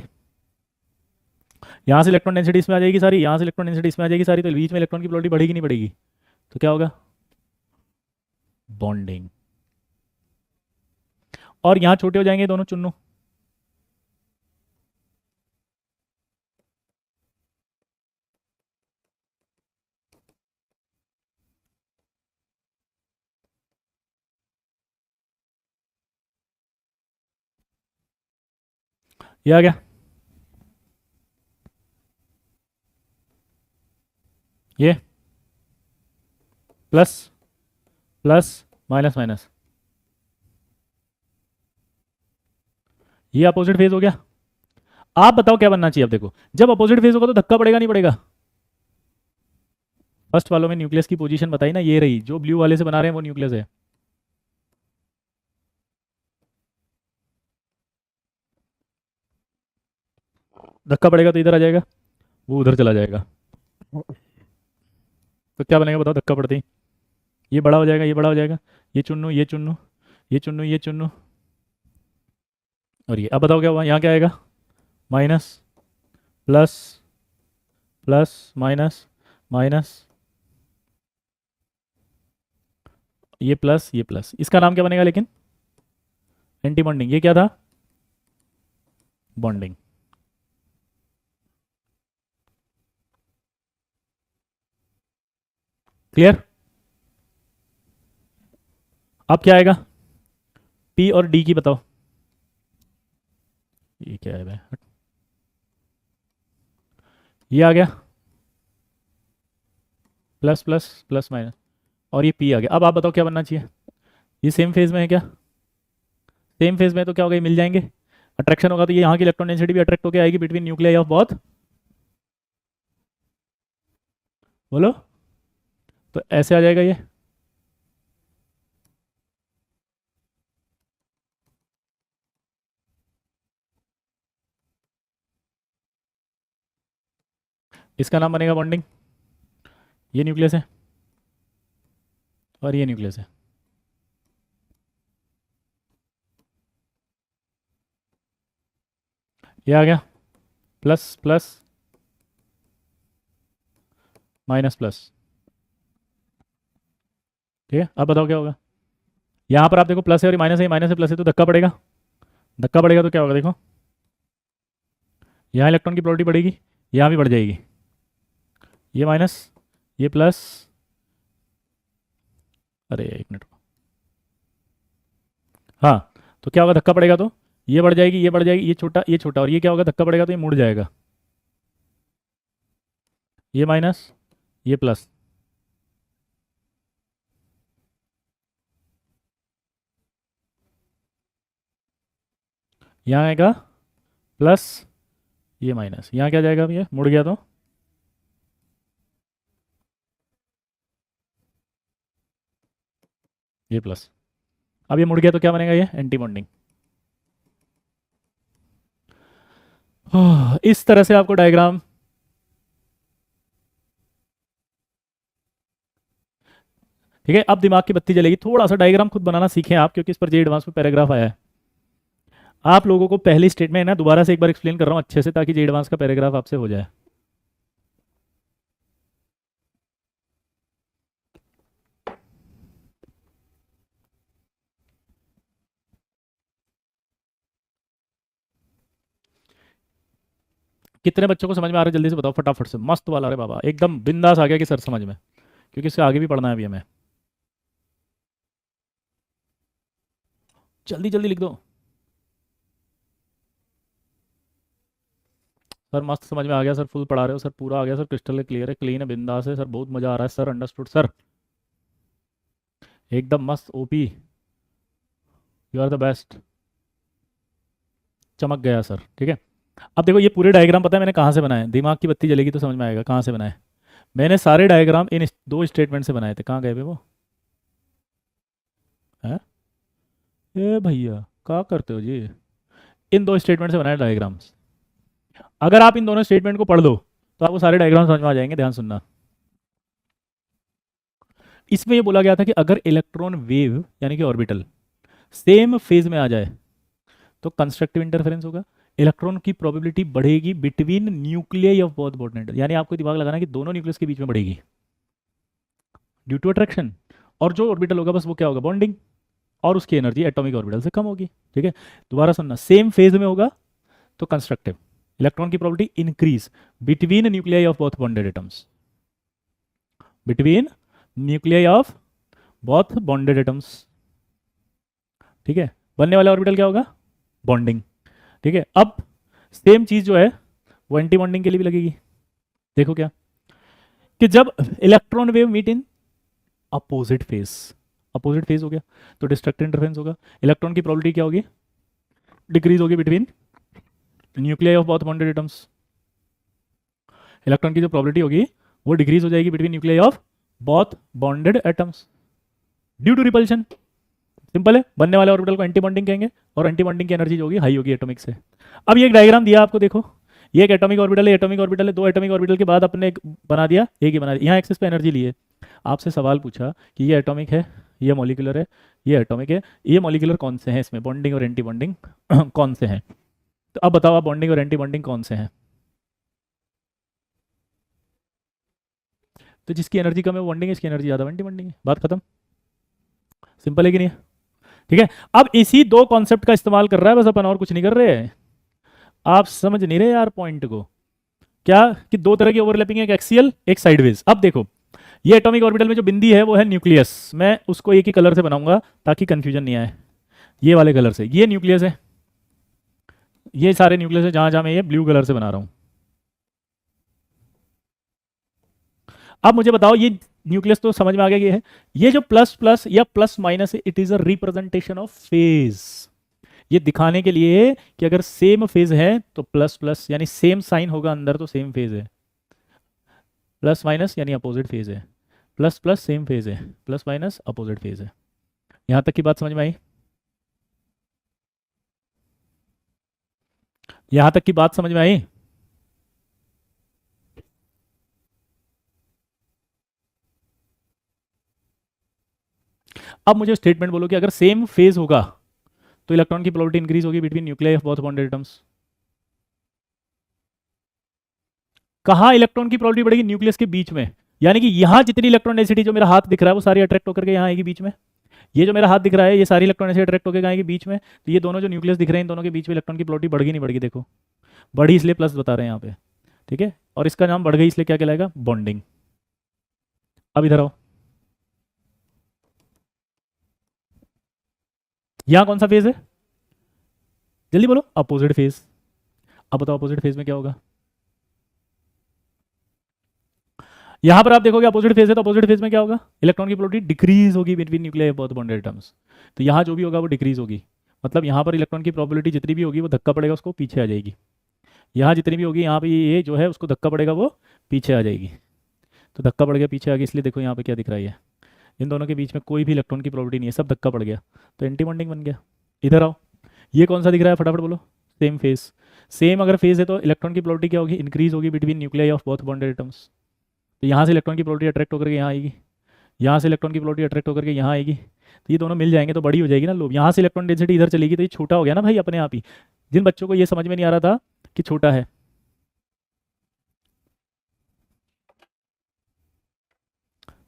यहाँ से इलेक्ट्रॉन डेंसिटी इसमें आ जाएगी सारी, यहाँ से इलेक्ट्रॉन डेंसिटी इसमें आ जाएगी सारी, तो बीच में इलेक्ट्रॉन की प्रोबेबिलिटी बढ़ेगी नहीं बढ़ेगी? तो क्या होगा? बॉन्डिंग। और यहाँ छोटे हो जाएंगे दोनों चुन्नू। ये आ गया, ये प्लस प्लस माइनस माइनस, ये अपोजिट फेज हो गया। आप बताओ क्या बनना चाहिए? अब देखो, जब अपोजिट फेज होगा तो धक्का पड़ेगा नहीं पड़ेगा? फर्स्ट वालों में न्यूक्लियस की पोजीशन बताई ना, ये रही, जो ब्लू वाले से बना रहे हैं वो न्यूक्लियस है। धक्का पड़ेगा तो इधर आ जाएगा, वो उधर चला जाएगा। तो क्या बनेगा बताओ धक्का पड़ते ही? ये बड़ा हो जाएगा, ये बड़ा हो जाएगा, ये चुन्नू ये चुन्नू, ये चुन्नू ये चुन्नू, और ये। अब बताओ क्या हुआ? यहाँ क्या आएगा? Minus plus, plus minus minus, ये प्लस ये प्लस। इसका नाम क्या बनेगा लेकिन? Anti bonding. ये क्या था? बॉन्डिंग। क्लियर? अब क्या आएगा? पी और डी की बताओ। ये क्या है भाई? ये आ गया, प्लस प्लस प्लस माइनस, और ये पी आ गया। अब आप बताओ क्या बनना चाहिए? ये सेम फेज में है क्या? सेम फेज में है तो क्या होगा? ये मिल जाएंगे। अट्रैक्शन होगा तो ये यहाँ की इलेक्ट्रॉन डेंसिटी भी अट्रैक्ट होकर आएगी बिटवीन न्यूक्लियाई ऑफ बोथ। बोलो। तो ऐसे आ जाएगा ये। इसका नाम बनेगा बॉन्डिंग। ये न्यूक्लियस है और ये न्यूक्लियस है। ये आ गया, प्लस प्लस माइनस प्लस। ठीक है, अब बताओ क्या होगा? यहाँ पर आप देखो, प्लस है और माइनस है, माइनस है प्लस है, तो धक्का पड़ेगा। धक्का पड़ेगा तो क्या होगा? देखो, यहाँ इलेक्ट्रॉन की प्रोबेबिलिटी बढ़ेगी, यहाँ भी बढ़ जाएगी। ये माइनस, ये प्लस, अरे एक मिनट। हाँ, तो क्या होगा? धक्का पड़ेगा तो ये बढ़ जाएगी, ये बढ़ जाएगी, ये छोटा ये छोटा, और ये क्या होगा? धक्का पड़ेगा तो ये मुड़ जाएगा। ये माइनस, ये प्लस। यहाँ आएगा प्लस, ये माइनस, यहाँ क्या जाएगा? अब ये मुड़ गया तो ये प्लस। अब ये मुड़ गया तो क्या बनेगा? ये एंटी बॉन्डिंग। इस तरह से आपको डायग्राम, ठीक है। अब दिमाग की बत्ती जलेगी, थोड़ा सा डायग्राम खुद बनाना सीखें आप, क्योंकि इस पर जे एडवांस में पैराग्राफ आया है। आप लोगों को पहली स्टेटमेंट ना दोबारा से एक बार एक्सप्लेन कर रहा हूँ अच्छे से, ताकि जे एडवांस का पैराग्राफ आपसे हो जाए। कितने बच्चों को समझ में आ रहा है, जल्दी से बताओ फटाफट से, मस्त वाला। अरे बाबा एकदम बिंदास आ गया कि सर समझ में, क्योंकि इससे आगे भी पढ़ना है अभी हमें। जल्दी जल्दी लिख दो सर। मस्त समझ में आ गया सर, फुल पढ़ा रहे हो सर, पूरा आ गया सर, क्रिस्टल क्लियर है, क्लीन है, बिंदास है सर, बहुत मजा आ रहा है सर, अंडरस्टूड सर, एकदम मस्त OP, you are the best, चमक गया सर। ठीक है, अब देखो ये पूरे डायग्राम पता है मैंने कहाँ से बनाए, दिमाग की बत्ती जलेगी तो समझ में आएगा कहाँ से बनाए। मैंने सारे डायग्राम इन दो स्टेटमेंट से बनाए थे। कहाँ गए वे वो है? ए भैया क्या करते हो जी, इन दो स्टेटमेंट से बनाए डायग्राम्स। अगर आप इन दोनों स्टेटमेंट को पढ़ लो तो आपको सारे डायग्राम समझ में आ जाएंगे, ध्यान सुनना। इसमें ये बोला गया था कि अगर इलेक्ट्रॉन वेव यानी कि ऑर्बिटल सेम फेज में आ जाए तो कंस्ट्रक्टिव इंटरफेरेंस होगा, इलेक्ट्रॉन की प्रोबेबिलिटी बढ़ेगी between nuclei of both bonded, यानी आपको दिमाग लगाना कि दोनों न्यूक्लियस के बीच में बढ़ेगी ड्यू टू अट्रैक्शन। और जो ऑर्बिटल होगा बस वो क्या होगा, बॉन्डिंग, और उसकी एनर्जी एटॉमिक ऑर्बिटल से कम होगी। ठीक है, दोबारा सुनना, सेम फेज में होगा तो कंस्ट्रक्टिव, इलेक्ट्रॉन की probability increase between nuclei of both bonded atoms, between nuclei of both bonded atoms. ठीक है, बनने वाला ऑर्बिटल क्या होगा, बॉन्डिंग। ठीक है, अब सेम चीज जो है वो एंटी बॉन्डिंग के लिए भी लगेगी। देखो क्या, कि जब electron wave meet in opposite phase, opposite phase हो गया तो डिस्ट्रक्टिव इंटरफेरेंस होगा, इलेक्ट्रॉन की प्रोबेबिलिटी क्या होगी, डिक्रीज होगी between nuclei of both bonded atoms, electron की जो प्रोबेबिलिटी होगी वो डिक्रीज हो जाएगी between nuclei of both bonded atoms due to repulsion. Simple है, बनने वाले ऑर्बिटल को एंटी बॉन्डिंग कहेंगे, और एंटी बॉन्डिंग की एनर्जी जो होगी हाई होगी एटॉमिक से। अब ये एक डायग्राम दिया आपको, देखो ये एक एटॉमिक ऑर्बिटल है, एटॉमिक ऑर्बिटल है, दो एटॉमिक ऑर्बिटल के बाद अपने एक बना दिया, एक ही बना दिया, यहाँ एक्सेस पे एनर्जी ली है। आपसे सवाल पूछा कि ये एटॉमिक है, ये मॉलिक्यूलर है, ये एटॉमिक है, ये मॉलिक्यूलर कौन से हैं इसमें, बॉन्डिंग और एंटी बॉन्डिंग कौन से हैं? तो अब बताओ आप बॉन्डिंग और एंटी बॉन्डिंग कौन से हैं? तो जिसकी एनर्जी कम है वो बॉन्डिंग है, इसकी एनर्जी ज़्यादा एंटी बॉन्डिंग है, बात खत्म। सिंपल है कि नहीं? ठीक है, अब इसी दो कॉन्सेप्ट का इस्तेमाल कर रहा है बस अपन, और कुछ नहीं कर रहे हैं। आप समझ नहीं रहे यार पॉइंट को, क्या कि दो तरह की ओवरलैपिंग है, एक एक्सियल एक साइडवेज। अब देखो ये एटॉमिक ऑर्बिटल में जो बिंदी है वो है न्यूक्लियस, मैं उसको एक ही कलर से बनाऊंगा ताकि कंफ्यूजन नहीं आए, ये वाले कलर से, ये न्यूक्लियस है, ये सारे न्यूक्लियस है, जहां जहां मैं ये ब्लू कलर से बना रहा हूं। अब मुझे बताओ, ये न्यूक्लियस तो समझ में आ गया ये है, ये जो प्लस प्लस या प्लस माइनस है, it is a representation of phase, ये दिखाने के लिए कि अगर सेम फेज है तो प्लस प्लस यानी सेम साइन होगा अंदर तो सेम फेज है, प्लस माइनस यानी अपोजिट फेज है, प्लस प्लस सेम फेज है, प्लस माइनस अपोजिट फेज है। यहां तक की बात समझ में आई? यहां तक की बात समझ में आई? अब मुझे स्टेटमेंट बोलो कि अगर सेम फेज होगा तो इलेक्ट्रॉन की प्रोबेबिलिटी इंक्रीज होगी between nuclei of both bonded atoms. कहाँ इलेक्ट्रॉन की प्रोबेबिलिटी बढ़ेगी, न्यूक्लियस के बीच में, यानी कि यहां जितनी इलेक्ट्रॉन डेंसिटी जो मेरा हाथ दिख रहा है वो सारी अट्रैक्ट होकर के यहाँ आएगी बीच में, ये जो मेरा हाथ दिख रहा है ये सारी इलेक्ट्रॉन ऐसे अट्रैक्ट होकर आएगी बीच में, तो ये दोनों जो न्यूक्लियस दिख रहे हैं इन दोनों के बीच में इलेक्ट्रॉन की प्रोबेबिलिटी बढ़ गई नहीं बढ़ गई, देखो बढ़ी, इसलिए प्लस बता रहे हैं यहाँ पे। ठीक है, और इसका नाम बढ़ गई इसलिए क्या कहलाएगा, बॉन्डिंग। अब इधर आओ, यहाँ कौन सा फेज है, जल्दी बोलो, अपोजिट फेज। अब बताओ अपोजिट फेज में क्या होगा, यहां पर आप देखोगे अपोजिट फेज है तो अपोजिट फेज में क्या होगा, इलेक्ट्रॉन की प्रोबेबिलिटी डिक्रीज होगी between nuclear both bonded atoms, तो यहाँ जो भी होगा वो डिक्रीज होगी, मतलब यहाँ पर इलेक्ट्रॉन की प्रोबेबिलिटी जितनी भी होगी वो धक्का पड़ेगा उसको पीछे आ जाएगी, यहाँ जितनी भी होगी यहाँ पे ये जो है उसको धक्का पड़ेगा वो पीछे आ जाएगी, तो धक्का पड़ गया पीछे आ गया, इसलिए देखो यहाँ पे क्या दिख रहा है, इन दोनों के बीच में कोई भी इलेक्ट्रॉन की प्रोबेबिलिटी नहीं है, सब धक्का पड़ गया, तो एंटी बॉन्डिंग बन गया। इधर आओ, ये कौन सा दिख रहा है फटाफट बोलो, सेम फेज। सेम अगर फेज है तो इलेक्ट्रॉन की प्रोबेबिलिटी क्या होगी, इंक्रीज होगी between nuclei of both bonded atoms. तो यहाँ से इलेक्ट्रॉन की प्रोबेबिलिटी अट्रैक्ट होकर के यहाँ आएगी, यहाँ से इलेक्ट्रॉन की प्रोबेबिलिटी अट्रैक्ट होकर के यहाँ आएगी, तो ये दोनों मिल जाएंगे तो बड़ी हो जाएगी ना लूप। यहाँ से इलेक्ट्रॉन डेंसिटी इधर चलेगी तो ये छोटा हो गया ना भाई अपने आप ही। जिन बच्चों को ये समझ में नहीं आ रहा था कि छोटा है,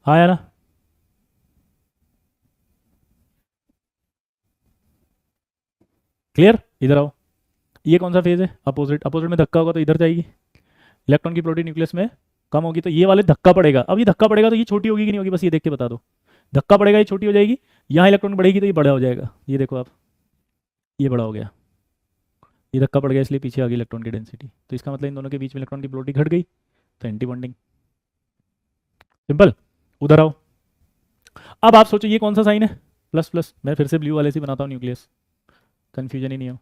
आया ना। क्लियर, इधर आओ। ये कौन सा फेज है, अपोजिट। अपोजिट में धक्का होगा तो इधर जाएगी, इलेक्ट्रॉन की प्रोबेबिलिटी न्यूक्लियस में कम होगी तो ये वाले धक्का पड़ेगा। अब ये धक्का पड़ेगा तो ये छोटी होगी कि नहीं होगी, बस ये देख के बता दो। धक्का पड़ेगा ये छोटी हो जाएगी, यहाँ इलेक्ट्रॉन बढ़ेगी तो ये बड़ा हो जाएगा। ये देखो आप, ये बड़ा हो गया, ये धक्का पड़ गया इसलिए पीछे आ गई इलेक्ट्रॉन की डेंसिटी। तो इसका मतलब इन दोनों के बीच में इलेक्ट्रॉन की प्रोबेबिलिटी घट गई, तो एंटी बॉन्डिंग। सिंपल। उधर आओ। अब आप सोचो ये कौन सा साइन है, प्लस प्लस। मैं फिर से ब्लू वाले से बनाता हूँ न्यूक्लियस, कंफ्यूजन ही नहीं हो।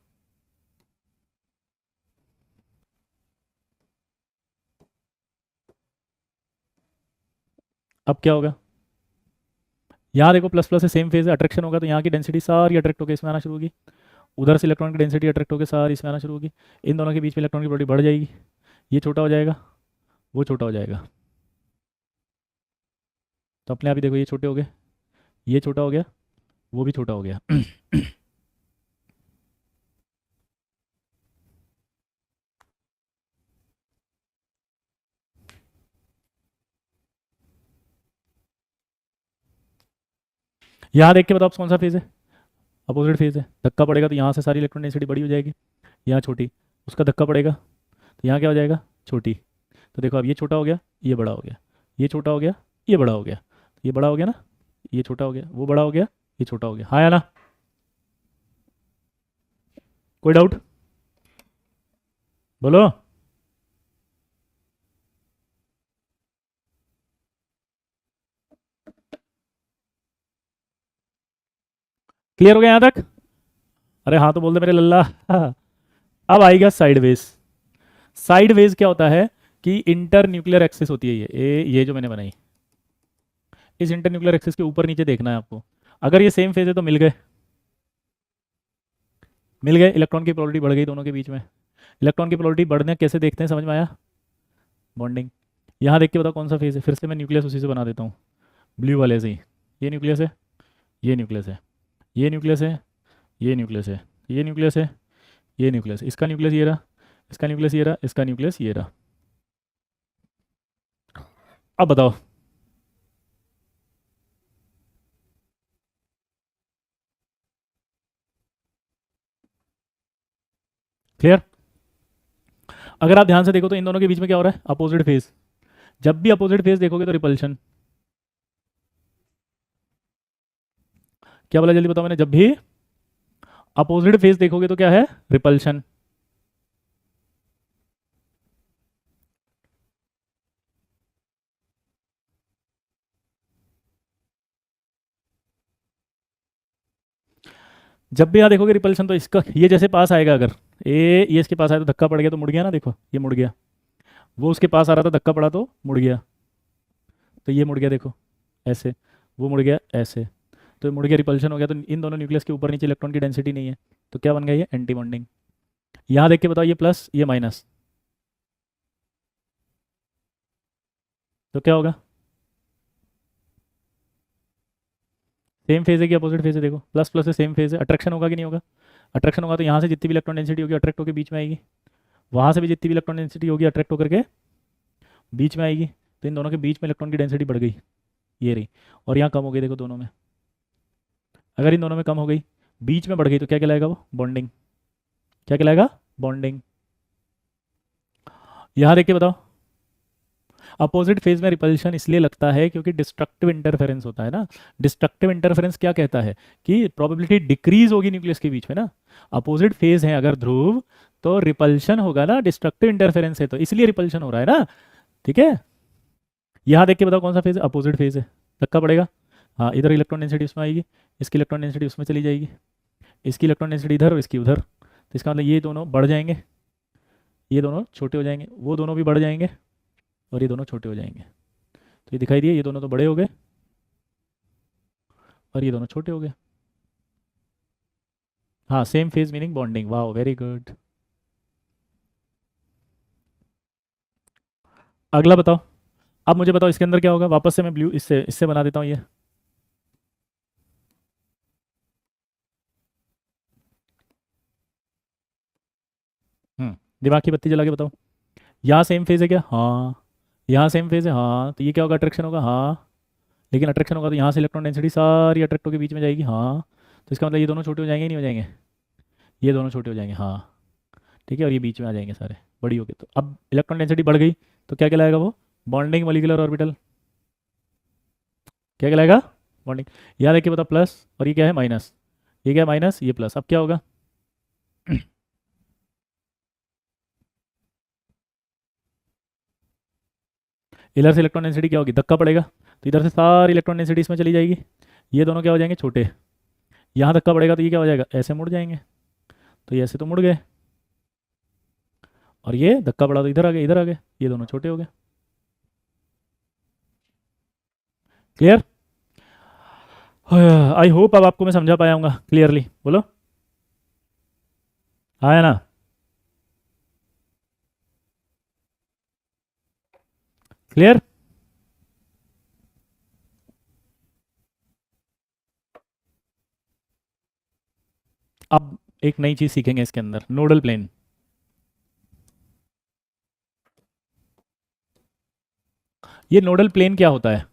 अब क्या होगा, यहाँ देखो प्लस प्लस से सेम फेज है, अट्रैक्शन होगा तो यहाँ की डेंसिटी सारी अट्रैक्ट होकर इसमें आना शुरू होगी, उधर से इलेक्ट्रॉन की डेंसिटी अट्रैक्ट होकर सारी इसमें आना शुरू होगी। इन दोनों के बीच में इलेक्ट्रॉन की प्रोबेबिलिटी बढ़ जाएगी, ये छोटा हो जाएगा, वो छोटा हो जाएगा। तो अपने आप ही देखो ये छोटे हो गए, ये छोटा हो गया, वो भी छोटा हो गया। यहाँ देख के बताओ कौन सा फेज है, अपोजिट फेज है। धक्का पड़ेगा तो यहाँ से सारी इलेक्ट्रॉन डेंसिटी बड़ी हो जाएगी, यहाँ छोटी। उसका धक्का पड़ेगा तो यहाँ क्या हो जाएगा, छोटी। तो देखो अब ये छोटा हो गया, ये बड़ा हो गया, ये छोटा हो गया, ये बड़ा हो गया, ये बड़ा हो गया ना, ये छोटा हो गया, वो बड़ा हो गया, ये छोटा हो गया। हाँ या ना, कोई डाउट बोलो। क्लियर हो गया यहाँ तक, अरे हाँ तो बोल दे मेरे लल्ला। अब आएगा साइडवेज। साइडवेज क्या होता है कि इंटर न्यूक्लियर एक्सिस होती है ये जो मैंने बनाई, इस इंटर न्यूक्लियर एक्सिस के ऊपर नीचे देखना है आपको। अगर ये सेम फेज है तो मिल गए, मिल गए, इलेक्ट्रॉन की प्रोबेबिलिटी बढ़ गई दोनों के बीच में। इलेक्ट्रॉन की प्रोबेबिलिटी बढ़ने कैसे देखते हैं, समझ में आया, बॉन्डिंग। यहाँ देख के बताओ कौन सा फेज है, फिर से मैं न्यूक्लियस उसी से बना देता हूँ, ब्लू वाले से ही। ये न्यूक्लियस है, ये न्यूक्लियस है, ये न्यूक्लियस है, ये न्यूक्लियस है, ये न्यूक्लियस है, ये न्यूक्लियस। इसका न्यूक्लियस ये रहा, इसका न्यूक्लियस ये रहा, इसका न्यूक्लियस ये रहा। अब बताओ, क्लियर। अगर आप ध्यान से देखो तो इन दोनों के बीच में क्या हो रहा है, अपोजिट फेज। जब भी अपोजिट फेज देखोगे तो रिपल्शन। क्या बोला जल्दी बताओ मैंने, जब भी अपोजिट फेज देखोगे तो क्या है, रिपल्शन। जब भी यहाँ देखोगे रिपल्शन तो इसका ये जैसे पास आएगा, अगर ये इसके पास आया तो धक्का पड़ गया तो मुड़ गया ना, देखो ये मुड़ गया। वो उसके पास आ रहा था, धक्का पड़ा तो मुड़ गया, तो ये मुड़ गया देखो ऐसे, वो मुड़ गया ऐसे, तो ये मुड़ गया, रिपल्शन हो गया। तो इन दोनों न्यूक्लियस के ऊपर नीचे इलेक्ट्रॉन की डेंसिटी नहीं है, तो क्या बन गया, ये एंटी बॉन्डिंग। यहाँ देख के बताओ, ये प्लस ये माइनस, तो क्या होगा, सेम फेज है कि अपोजिट फेज है, देखो प्लस प्लस से सेम फेज है। अट्रैक्शन होगा कि नहीं होगा, अट्रैक्शन होगा तो यहाँ से जितनी भी इलेक्ट्रॉन डेंसिटी होगी अट्रैक्ट होकर बीच में आएगी, वहाँ से भी जितनी भी इलेक्ट्रॉन डेंसिटी होगी अट्रैक्ट होकर के बीच में आएगी। तो इन दोनों के बीच में इलेक्ट्रॉन की डेंसिटी बढ़ गई, ये रही, और यहाँ कम हो गई देखो दोनों में। अगर इन दोनों में कम हो गई, बीच में बढ़ गई, तो क्या कहलाएगा वो, बॉन्डिंग। क्या कहलाएगा, बॉन्डिंग। यहाँ देख के बताओ, अपोजिट फेज में रिपल्शन इसलिए लगता है क्योंकि डिस्ट्रक्टिव इंटरफेरेंस होता है ना। डिस्ट्रक्टिव इंटरफेरेंस क्या कहता है कि प्रोबेबिलिटी डिक्रीज होगी न्यूक्लियस के बीच में ना। अपोजिट फेज है अगर ध्रुव तो रिपल्शन होगा ना, डिस्ट्रक्टिव इंटरफेरेंस है तो इसलिए रिपल्शन हो रहा है ना, ठीक है। यहाँ देख के बताओ कौन सा फेज है, अपोजिट फेज है, धक्का पड़ेगा, हाँ इधर इलेक्ट्रॉन डेंसिटी उसमें आएगी, इसकी इलेक्ट्रॉन डेंसिटी उसमें चली जाएगी, इसकी इलेक्ट्रॉन डेंसिटी इधर और इसकी उधर। तो इसका मतलब ये दोनों बढ़ जाएंगे, ये दोनों छोटे हो जाएंगे, वो दोनों भी बढ़ जाएंगे, और ये दोनों छोटे हो जाएंगे। तो ये दिखाई दिए, ये दोनों तो बड़े हो गए और ये दोनों छोटे हो गए। हाँ सेम फेज मीनिंग बॉन्डिंग, वाह वेरी गुड। अगला बताओ। अब मुझे बताओ इसके अंदर क्या होगा, वापस से मैं ब्लू इससे इससे बना देता हूँ ये। दिमाग की बत्ती जला के बताओ। यहाँ सेम फेज है क्या? हाँ। यहाँ सेम फेज है, हाँ, तो ये क्या होगा, अट्रैक्शन होगा, हाँ। लेकिन अट्रैक्शन होगा तो यहाँ से इलेक्ट्रॉन डेंसिटी सारी अट्रैक्टों के बीच में जाएगी, हाँ। तो इसका मतलब ये दोनों छोटे हो जाएंगे, नहीं हो जाएंगे? ये दोनों छोटे हो जाएंगे, हाँ। ठीक है, और ये बीच में आ जाएंगे सारे, बड़ी हो गई। तो अब इलेक्ट्रॉन डेंसिटी बढ़ गई तो क्या कहलाएगा वो? Bonding molecular orbital. क्या कहलाएगा? बॉन्डिंग। यहाँ देखिए बता, प्लस, और ये क्या है, माइनस। ये क्या है, माइनस, ये प्लस। अब क्या होगा? इधर से इलेक्ट्रॉन डेंसिटी क्या होगी, धक्का पड़ेगा, तो इधर से सारी इलेक्ट्रॉन डेंसिटी इसमें चली जाएगी। ये दोनों क्या हो जाएंगे, छोटे। यहाँ धक्का पड़ेगा तो ये क्या हो जाएगा, ऐसे मुड़ जाएंगे। तो ये ऐसे तो मुड़ गए, और ये धक्का पड़ा तो इधर आ गए, इधर आ गए, ये दोनों छोटे हो गए। क्लियर? आई होप अब आपको मैं समझा पाया हूँ क्लियरली, बोलो। आया ना? क्लियर? अब एक नई चीज सीखेंगे इसके अंदर, नोडल प्लेन। ये नोडल प्लेन क्या होता है?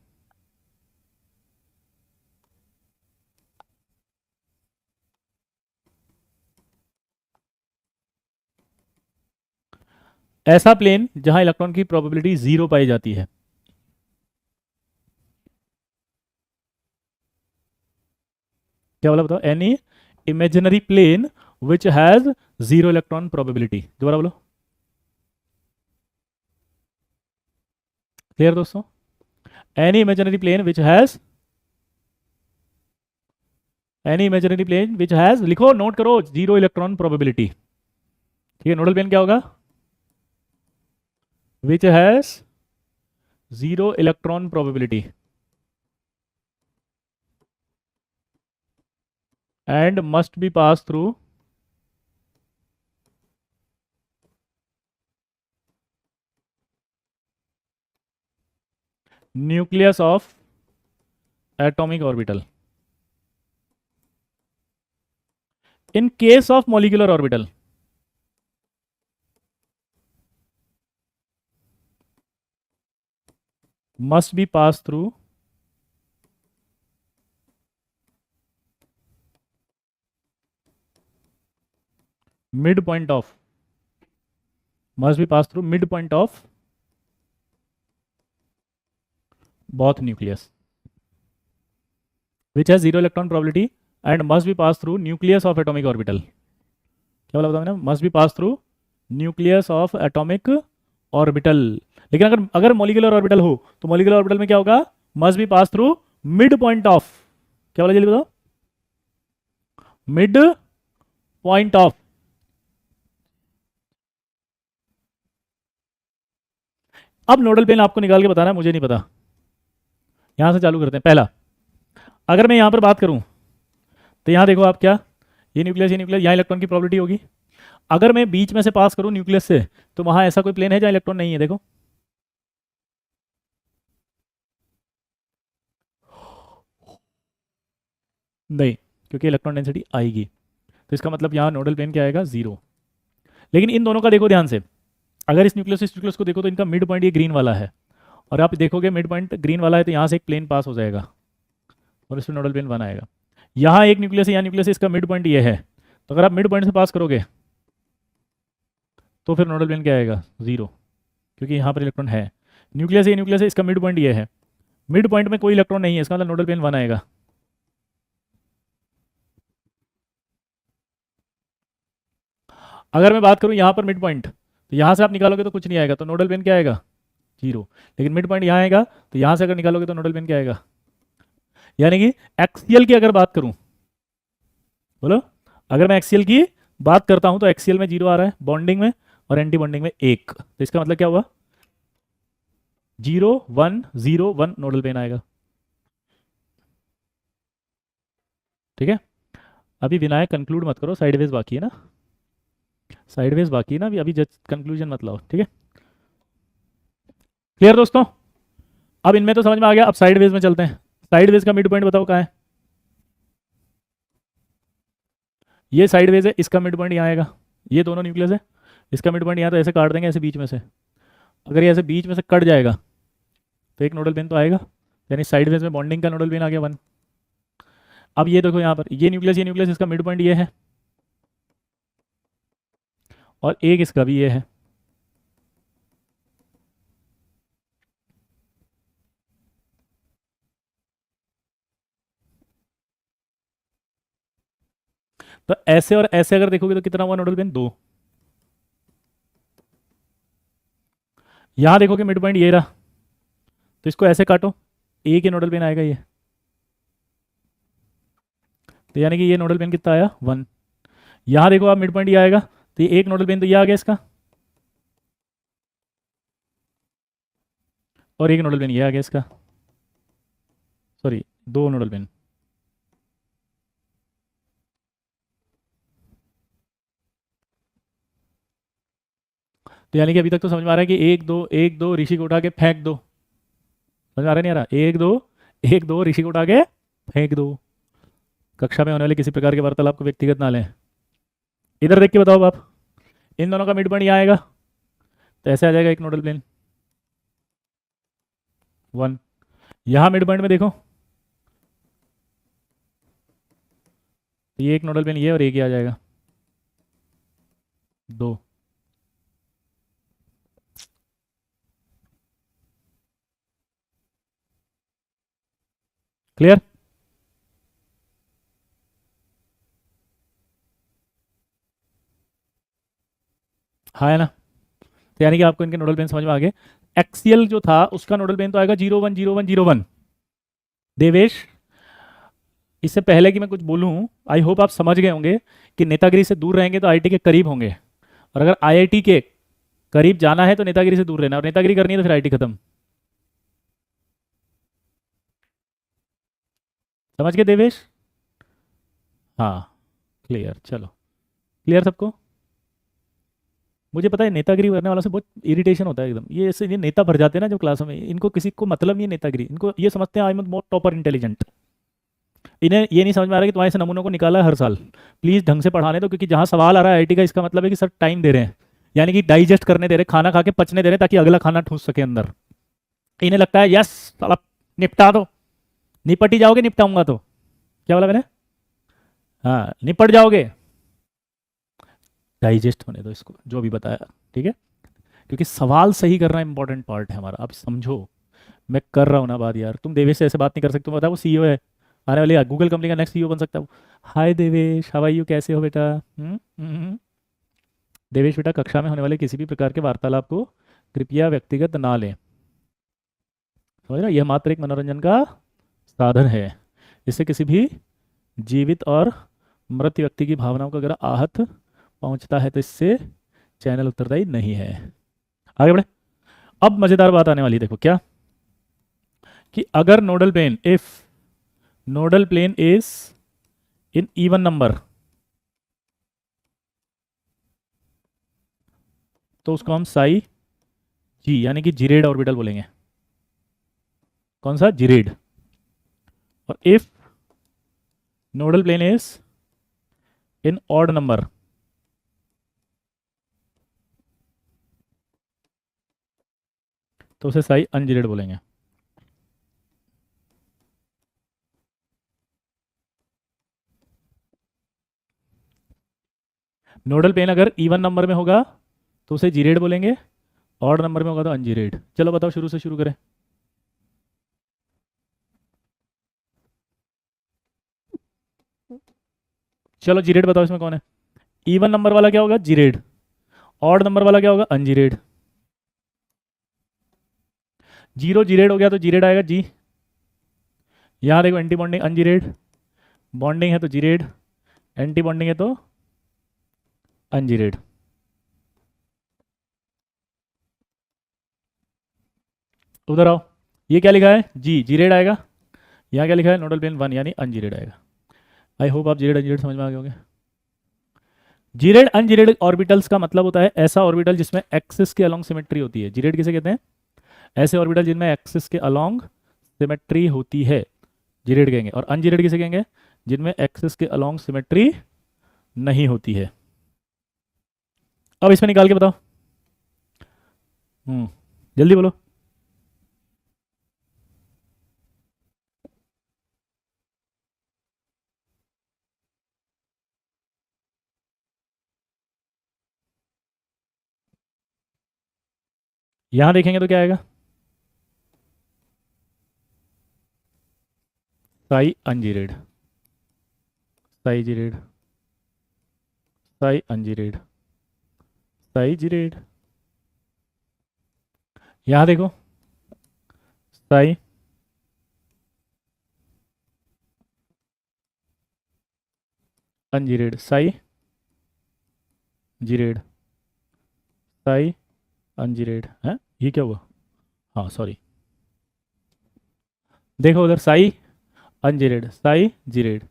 ऐसा प्लेन जहां इलेक्ट्रॉन की प्रोबेबिलिटी जीरो पाई जाती है। क्या बोला बताओ? Any imaginary plane which has zero electron probability. दोबारा बोलो। क्लियर दोस्तों? Any imaginary plane which has, any imaginary plane which has, लिखो, नोट करो, जीरो इलेक्ट्रॉन प्रोबेबिलिटी। ठीक है, नोडल प्लेन क्या होगा? Which has zero electron probability and must be passed through nucleus of atomic orbital. In case of molecular orbital, must be passed through midpoint of, must be passed through midpoint of both nucleus, which has zero electron probability and must be passed through nucleus of atomic orbital. क्या बोला मैंने? must be passed through nucleus of atomic orbital. लेकिन अगर अगर molecular orbital हो तो molecular orbital में क्या होगा? must be passed through mid point of, क्या बोला जल्दी बताओ? Mid point of. अब नोडल प्लेन आपको निकाल के बताना है, मुझे नहीं पता। यहां से चालू करते हैं। पहला, अगर मैं यहां पर बात करूं तो यहां देखो आप, क्या ये न्यूक्लियस, ये न्यूक्लियस, यहां इलेक्ट्रॉन की प्रोबेबिलिटी होगी। अगर मैं बीच में से पास करूं न्यूक्लियस से तो वहां ऐसा कोई प्लेन है जहां इलेक्ट्रॉन नहीं है, देखो। नहीं, क्योंकि इलेक्ट्रॉन डेंसिटी आएगी, तो इसका मतलब यहाँ नोडल प्लेन क्या आएगा? जीरो। लेकिन इन दोनों का देखो ध्यान से, अगर इस न्यूक्लियस, इस न्यूक्लियस को देखो तो इनका मिड पॉइंट ये ग्रीन वाला है, और आप देखोगे मिड पॉइंट ग्रीन वाला है तो यहाँ से एक प्लेन पास हो जाएगा और इसमें नोडल प्लेन 1 आएगा। यहाँ एक न्यूक्लियस है, यहाँ न्यूक्लियस है, इसका मिड पॉइंट ये है, तो अगर आप मिड पॉइंट से पास करोगे तो फिर नोडल प्लेन क्या आएगा? जीरो, क्योंकि यहाँ पर इलेक्ट्रॉन है। न्यूक्लियस है, ये न्यूक्लियस है, इसका मिड पॉइंट ये है, मिड पॉइंट में कोई इलेक्ट्रॉन नहीं है, इसका मतलब नोडल प्लेन 1 आएगा। अगर मैं बात करूँ यहाँ पर मिड पॉइंट, तो यहाँ से आप निकालोगे तो कुछ नहीं आएगा, तो नोडल प्लेन क्या आएगा? जीरो। लेकिन मिड पॉइंट यहाँ आएगा, तो यहाँ से अगर निकालोगे तो नोडल प्लेन क्या आएगा? यानी कि एक्सियल की अगर बात करूँ, बोलो, अगर मैं एक्सियल की बात करता हूँ तो एक्सियल में जीरो आ रहा है, बॉन्डिंग में और एंटी बॉन्डिंग में एक, तो इसका मतलब क्या हुआ? 0 1 0 1 नोडल प्लेन आएगा। ठीक है, अभी विनायक कंक्लूड मत करो, साइडवेज बाकी है ना, साइडवेज बाकी है ना, अभी अभी जस्ट कंक्लूजन मत लाओ, ठीक है। क्लियर दोस्तों? अब इनमें तो समझ में आ गया, अब साइडवेज में चलते हैं। साइडवेज का मिड पॉइंट बताओ कहाँ है? ये साइडवेज है, इसका मिड पॉइंट यहाँ आएगा। ये दोनों न्यूक्लियस है, इसका मिड पॉइंट यहाँ, तो ऐसे काट देंगे ऐसे बीच में से। अगर ये ऐसे बीच में से कट जाएगा तो एक नोडल पेन तो आएगा, यानी साइडवेज में बॉन्डिंग का नोडल पेन आ गया 1। अब ये देखो यहाँ पर ये न्यूक्लियस इसका मिड पॉइंट ये है, और एक इसका भी ये है। तो ऐसे और ऐसे अगर देखोगे तो कितना हुआ नोडल पेन? 2। यहां देखोगे मिड पॉइंट ये रहा, तो इसको ऐसे काटो, एक ही नोडल पेन आएगा ये, तो यानी कि ये नोडल पेन कितना आया? 1। यहां देखो आप मिड पॉइंट ये आएगा, तो ये एक नोडल पेन तो ये आ गया इसका, और एक नोडल पेन ये आ गया इसका, सॉरी 2 नोडल पेन। तो यानी कि अभी तक तो समझ में आ रहा है कि एक दो ऋषि को उठा के फेंक दो। समझ में आ रहा नहीं आ रहा? एक दो ऋषि को उठा के फेंक दो। कक्षा में होने वाले किसी प्रकार के वार्तालाप को व्यक्तिगत ना लें। इधर देख के बताओ आप, इन दोनों का मिड पॉइंट यहाँ आएगा, तो ऐसे आ जाएगा एक नोडल प्लेन 1। यहाँ मिड पॉइंट में देखो, तो ये एक नोडल प्लेन ये, और एक ही आ जाएगा 2। क्लियर? हाँ है ना? तो यानी कि आपको इनके नोडल प्लेन समझ में आ गए। एक्सियल जो था उसका नोडल प्लेन तो आएगा 0 1 0 1 0 1। देवेश, इससे पहले कि मैं कुछ बोलूं, आई होप आप समझ गए होंगे कि नेतागिरी से दूर रहेंगे तो आईआईटी के करीब होंगे, और अगर आईआईटी के करीब जाना है तो नेतागिरी से दूर रहना, और नेतागिरी करनी है तो फिर आईआईटी खत्म। समझ गए देवेश? हाँ क्लियर, चलो क्लियर सबको? मुझे पता है नेतागिरी करने वालों से बहुत इरिटेशन होता है एकदम, ये ऐसे ये नेता भर जाते हैं ना जो क्लासों में, इनको किसी को मतलब नहीं है नेतागिरी, इनको ये समझते हैं I am more topper intelligent. इन्हें ये नहीं समझ में आ रहा कि तुम्हारे से नमूनों को निकाला है हर साल, प्लीज़ ढंग से पढ़ाने दो, क्योंकि जहाँ सवाल आ रहा है आईआईटी का इसका मतलब है कि सर टाइम दे रहे हैं, यानी कि डाइजेस्ट करने दे रहे, खाना खा के पचने दे रहे ताकि अगला खाना ठूस सके अंदर। इन्हें लगता है यस साला निपटा दो, निपट ही जाओगे, निपटाऊंगा तो क्या बोला मैंने? हाँ निपट जाओगे, डाइजेस्ट होने दो इसको जो भी बताया, ठीक है? क्योंकि सवाल सही करना इंपॉर्टेंट पार्ट है हमारा, आप समझो। मैं कर रहा हूँ ना बात यार, तुम देवेश से ऐसे बात नहीं कर सकते, तुम बताओ वो सीईओ है, आने वाली गूगल कंपनी का नेक्स्ट सीईओ बन सकता है वो। हाय देवेश, हाउ आर यू, कैसे हो बेटा? देवेश बेटा, कक्षा में होने वाले किसी भी प्रकार के वार्तालाप को कृपया व्यक्तिगत ना लें, समझ रहे हो? यह मात्र एक मनोरंजन का साधन है, इससे किसी भी जीवित और मृत व्यक्ति की भावनाओं को अगर आहत पहुंचता है तो इससे चैनल उत्तरदायी नहीं है। आगे बढ़े। अब मजेदार बात आने वाली है, देखो क्या, कि अगर nodal plane, if nodal plane is in even number, तो उसको हम साई जी यानी कि जीरेड ऑर्बिटल बोलेंगे। कौन सा? जीरेड। और if nodal plane is in odd number, तो उसे साई अनजीरेड बोलेंगे। नोडल प्लेन अगर इवन नंबर में होगा तो उसे जीरेड बोलेंगे, ऑड नंबर में होगा तो अनजीरेड। चलो बताओ, शुरू से शुरू करें। चलो जीरेड बताओ, इसमें कौन है? इवन नंबर वाला क्या होगा? जीरेड। ऑड नंबर वाला क्या होगा? अनजीरेड। जीरो जीरेड हो गया तो जीरेड आएगा जी। यहाँ देखो एंटी बॉन्डिंग अनजीरेड, बॉन्डिंग है तो जीरेड, एंटी बॉन्डिंग है तो अनजीरेड। उधर आओ, ये क्या लिखा है? जी जीरेड आएगा। यहाँ क्या लिखा है? नोडल प्लेन 1 यानी अनजीरेड आएगा। आई होप आप जीरेड अनजीरेड समझ में आ गए होंगे। जीरेड अनजीरेड ऑर्बिटल्स का मतलब होता है ऐसा ऑर्बिटल जिसमें एक्सिस के अलोंग सिमेट्री होती है। जीरेड किसे कहते हैं? ऐसे ऑर्बिटल जिनमें एक्सिस के अलोंग सिमेट्री होती है जीरेड कहेंगे, और अनजीरेड किसे कहेंगे? जिनमें एक्सिस के अलोंग सिमेट्री नहीं होती है। अब इसमें निकाल के बताओ। जल्दी बोलो। यहां देखेंगे तो क्या आएगा? Sai ungeared, Sai geared, Sai ungeared, Sai geared. यहां देखो, Sai ungeared, Sai geared, Sai ungeared है। ये क्या हुआ? हाँ सॉरी, देखो उधर साई अनजीरेड, साई जीरेड,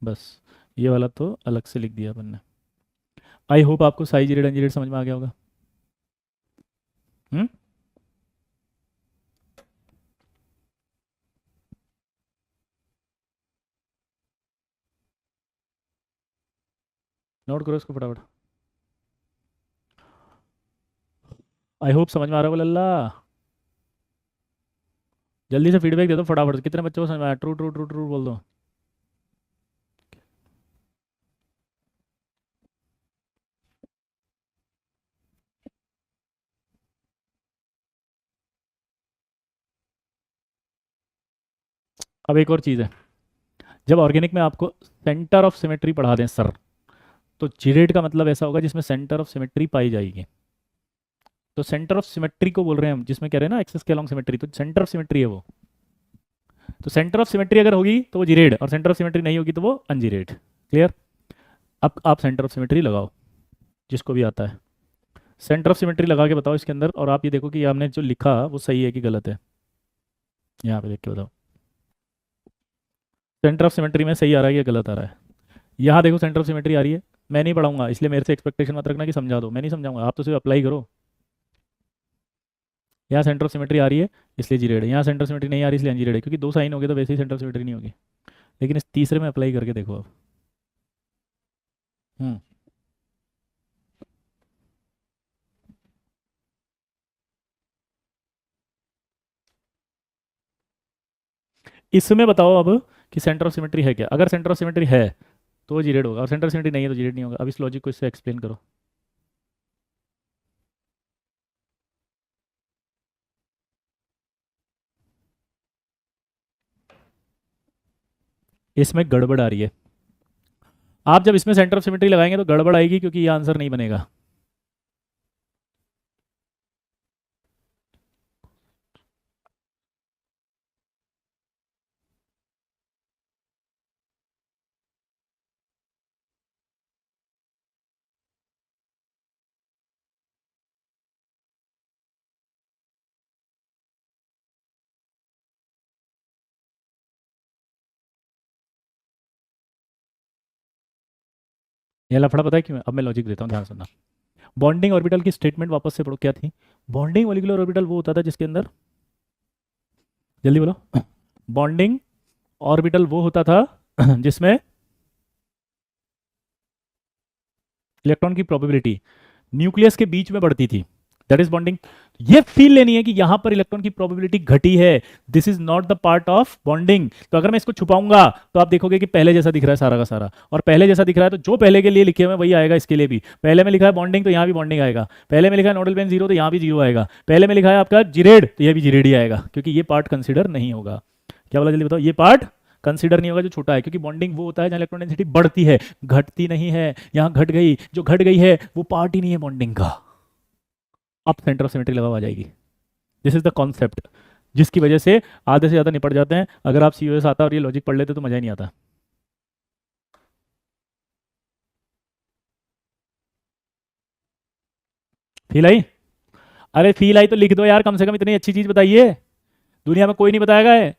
बस ये वाला तो अलग से लिख दिया अपन ने। आई होप आपको साई जीरेड अनजीरेड समझ में आ गया होगा। हम्म नोट करो इसको फटाफट। आई होप समझ में आ रहा होगा लल्ला। जल्दी से फीडबैक दे दो फटाफट से, कितने बच्चों को समझ में आया? ट्रू ट्रू ट्रू ट्रू बोल दो। अब एक और चीज़ है, जब ऑर्गेनिक में आपको सेंटर ऑफ सिमेट्री पढ़ा दें सर, तो जीरेड का मतलब ऐसा होगा जिसमें सेंटर ऑफ सिमेट्री पाई जाएगी। तो सेंटर ऑफ सिमेट्री को बोल रहे हैं हम, जिसमें कह रहे हैं ना एक्सेस के अलॉन्ग सिमेट्री, तो सेंटर ऑफ सिमेट्री है वो। तो सेंटर ऑफ सिमेट्री अगर होगी तो वो जीरेड, और सेंटर ऑफ सिमेट्री नहीं होगी तो वो अनजीरेड। क्लियर? अब आप सेंटर ऑफ सिमेट्री लगाओ, जिसको भी आता है सेंटर ऑफ सिमेट्री लगा के बताओ इसके अंदर, और आप ये देखो कि हमने जो लिखा वो सही है कि गलत है। यहाँ पे देख के बताओ सेंटर ऑफ सिमेट्री में सही आ रहा है या गलत आ रहा है। यहाँ देखो सेंटर ऑफ सिमेट्री आ रही है। मैं नहीं पढ़ाऊंगा, इसलिए मेरे से एक्सपेक्टेशन मत रखना कि समझा दो, मैं नहीं समझाऊंगा, आप तो सिर्फ अप्लाई करो। यहाँ सेंटर ऑफ सिमेट्री आ रही है इसलिए जीरेड है, यहाँ सेंटर ऑफ सिमेट्री नहीं आ रही इसलिए अनजीरेड है, क्योंकि दो साइन हो गए तो वैसे ही सेंटर ऑफ सिमेट्री नहीं होगी। लेकिन इस तीसरे में अप्लाई करके देखो अब। हम्म इसमें बताओ अब कि सेंटर ऑफ सिमेट्री है क्या। अगर सेंटर ऑफ सिमेट्री है तो वो जीरेड होगा, और सेंटर ऑफ सिमेट्री नहीं है तो जीरेड नहीं होगा। अब इस लॉजिक को इससे एक्सप्लेन करो। इसमें गड़बड़ आ रही है। आप जब इसमें सेंटर ऑफ सिमेट्री लगाएंगे तो गड़बड़ आएगी, क्योंकि ये आंसर नहीं बनेगा। ये लफड़ा पता है क्यों है? अब मैं लॉजिक देता हूँ, ध्यान सुनना। बॉन्डिंग ऑर्बिटल की स्टेटमेंट वापस से पढ़ो, क्या थी? बॉन्डिंग मॉलिक्यूलर ऑर्बिटल वो होता था जिसके अंदर, जल्दी बोलो, बॉन्डिंग ऑर्बिटल वो होता था जिसमें इलेक्ट्रॉन की प्रोबेबिलिटी न्यूक्लियस के बीच में बढ़ती थी। That is bonding. ये फील लेनी है कि यहां पर इलेक्ट्रॉन की प्रोबेबिलिटी घटी है, this is not the part of bonding. तो अगर मैं इसको छुपाऊंगा तो आप देखोगे कि पहले जैसा दिख रहा है सारा का सारा, और पहले जैसा दिख रहा है तो जो पहले के लिए लिखे हुए वही आएगा इसके लिए भी। पहले में लिखा है बॉन्डिंग तो यहाँ भी बॉन्डिंग आएगा, पहले में लिखा है नोडल पेन जीरो तो यहाँ भी जीरो आएगा, पहले में लिखा है आपका जीरेड तो यह भी जीरेड ही आएगा, क्योंकि ये पार्ट कंसिडर नहीं होगा। क्या बोला जल्दी बताओ? ये पार्ट कंसिडर नहीं होगा जो छोटा है, क्योंकि बॉन्डिंग वो होता है जहाँ इलेक्ट्रॉन डेंसिटी बढ़ती है, घटती नहीं है। यहाँ घट गई, जो घट गई है वो पार्ट ही नहीं है बॉन्डिंग का। अब सेंटर ऑफ सिमेट्री लगा आ जाएगी। दिस इज द कॉन्सेप्ट जिसकी वजह से आधे से ज़्यादा निपट जाते हैं। अगर आप सीओएस आता और ये लॉजिक पढ़ लेते तो मज़ा ही नहीं आता। Feel I? अरे फील आई तो लिख दो यार, कम से कम इतनी अच्छी चीज़ बताइए, दुनिया में कोई नहीं बताएगा है।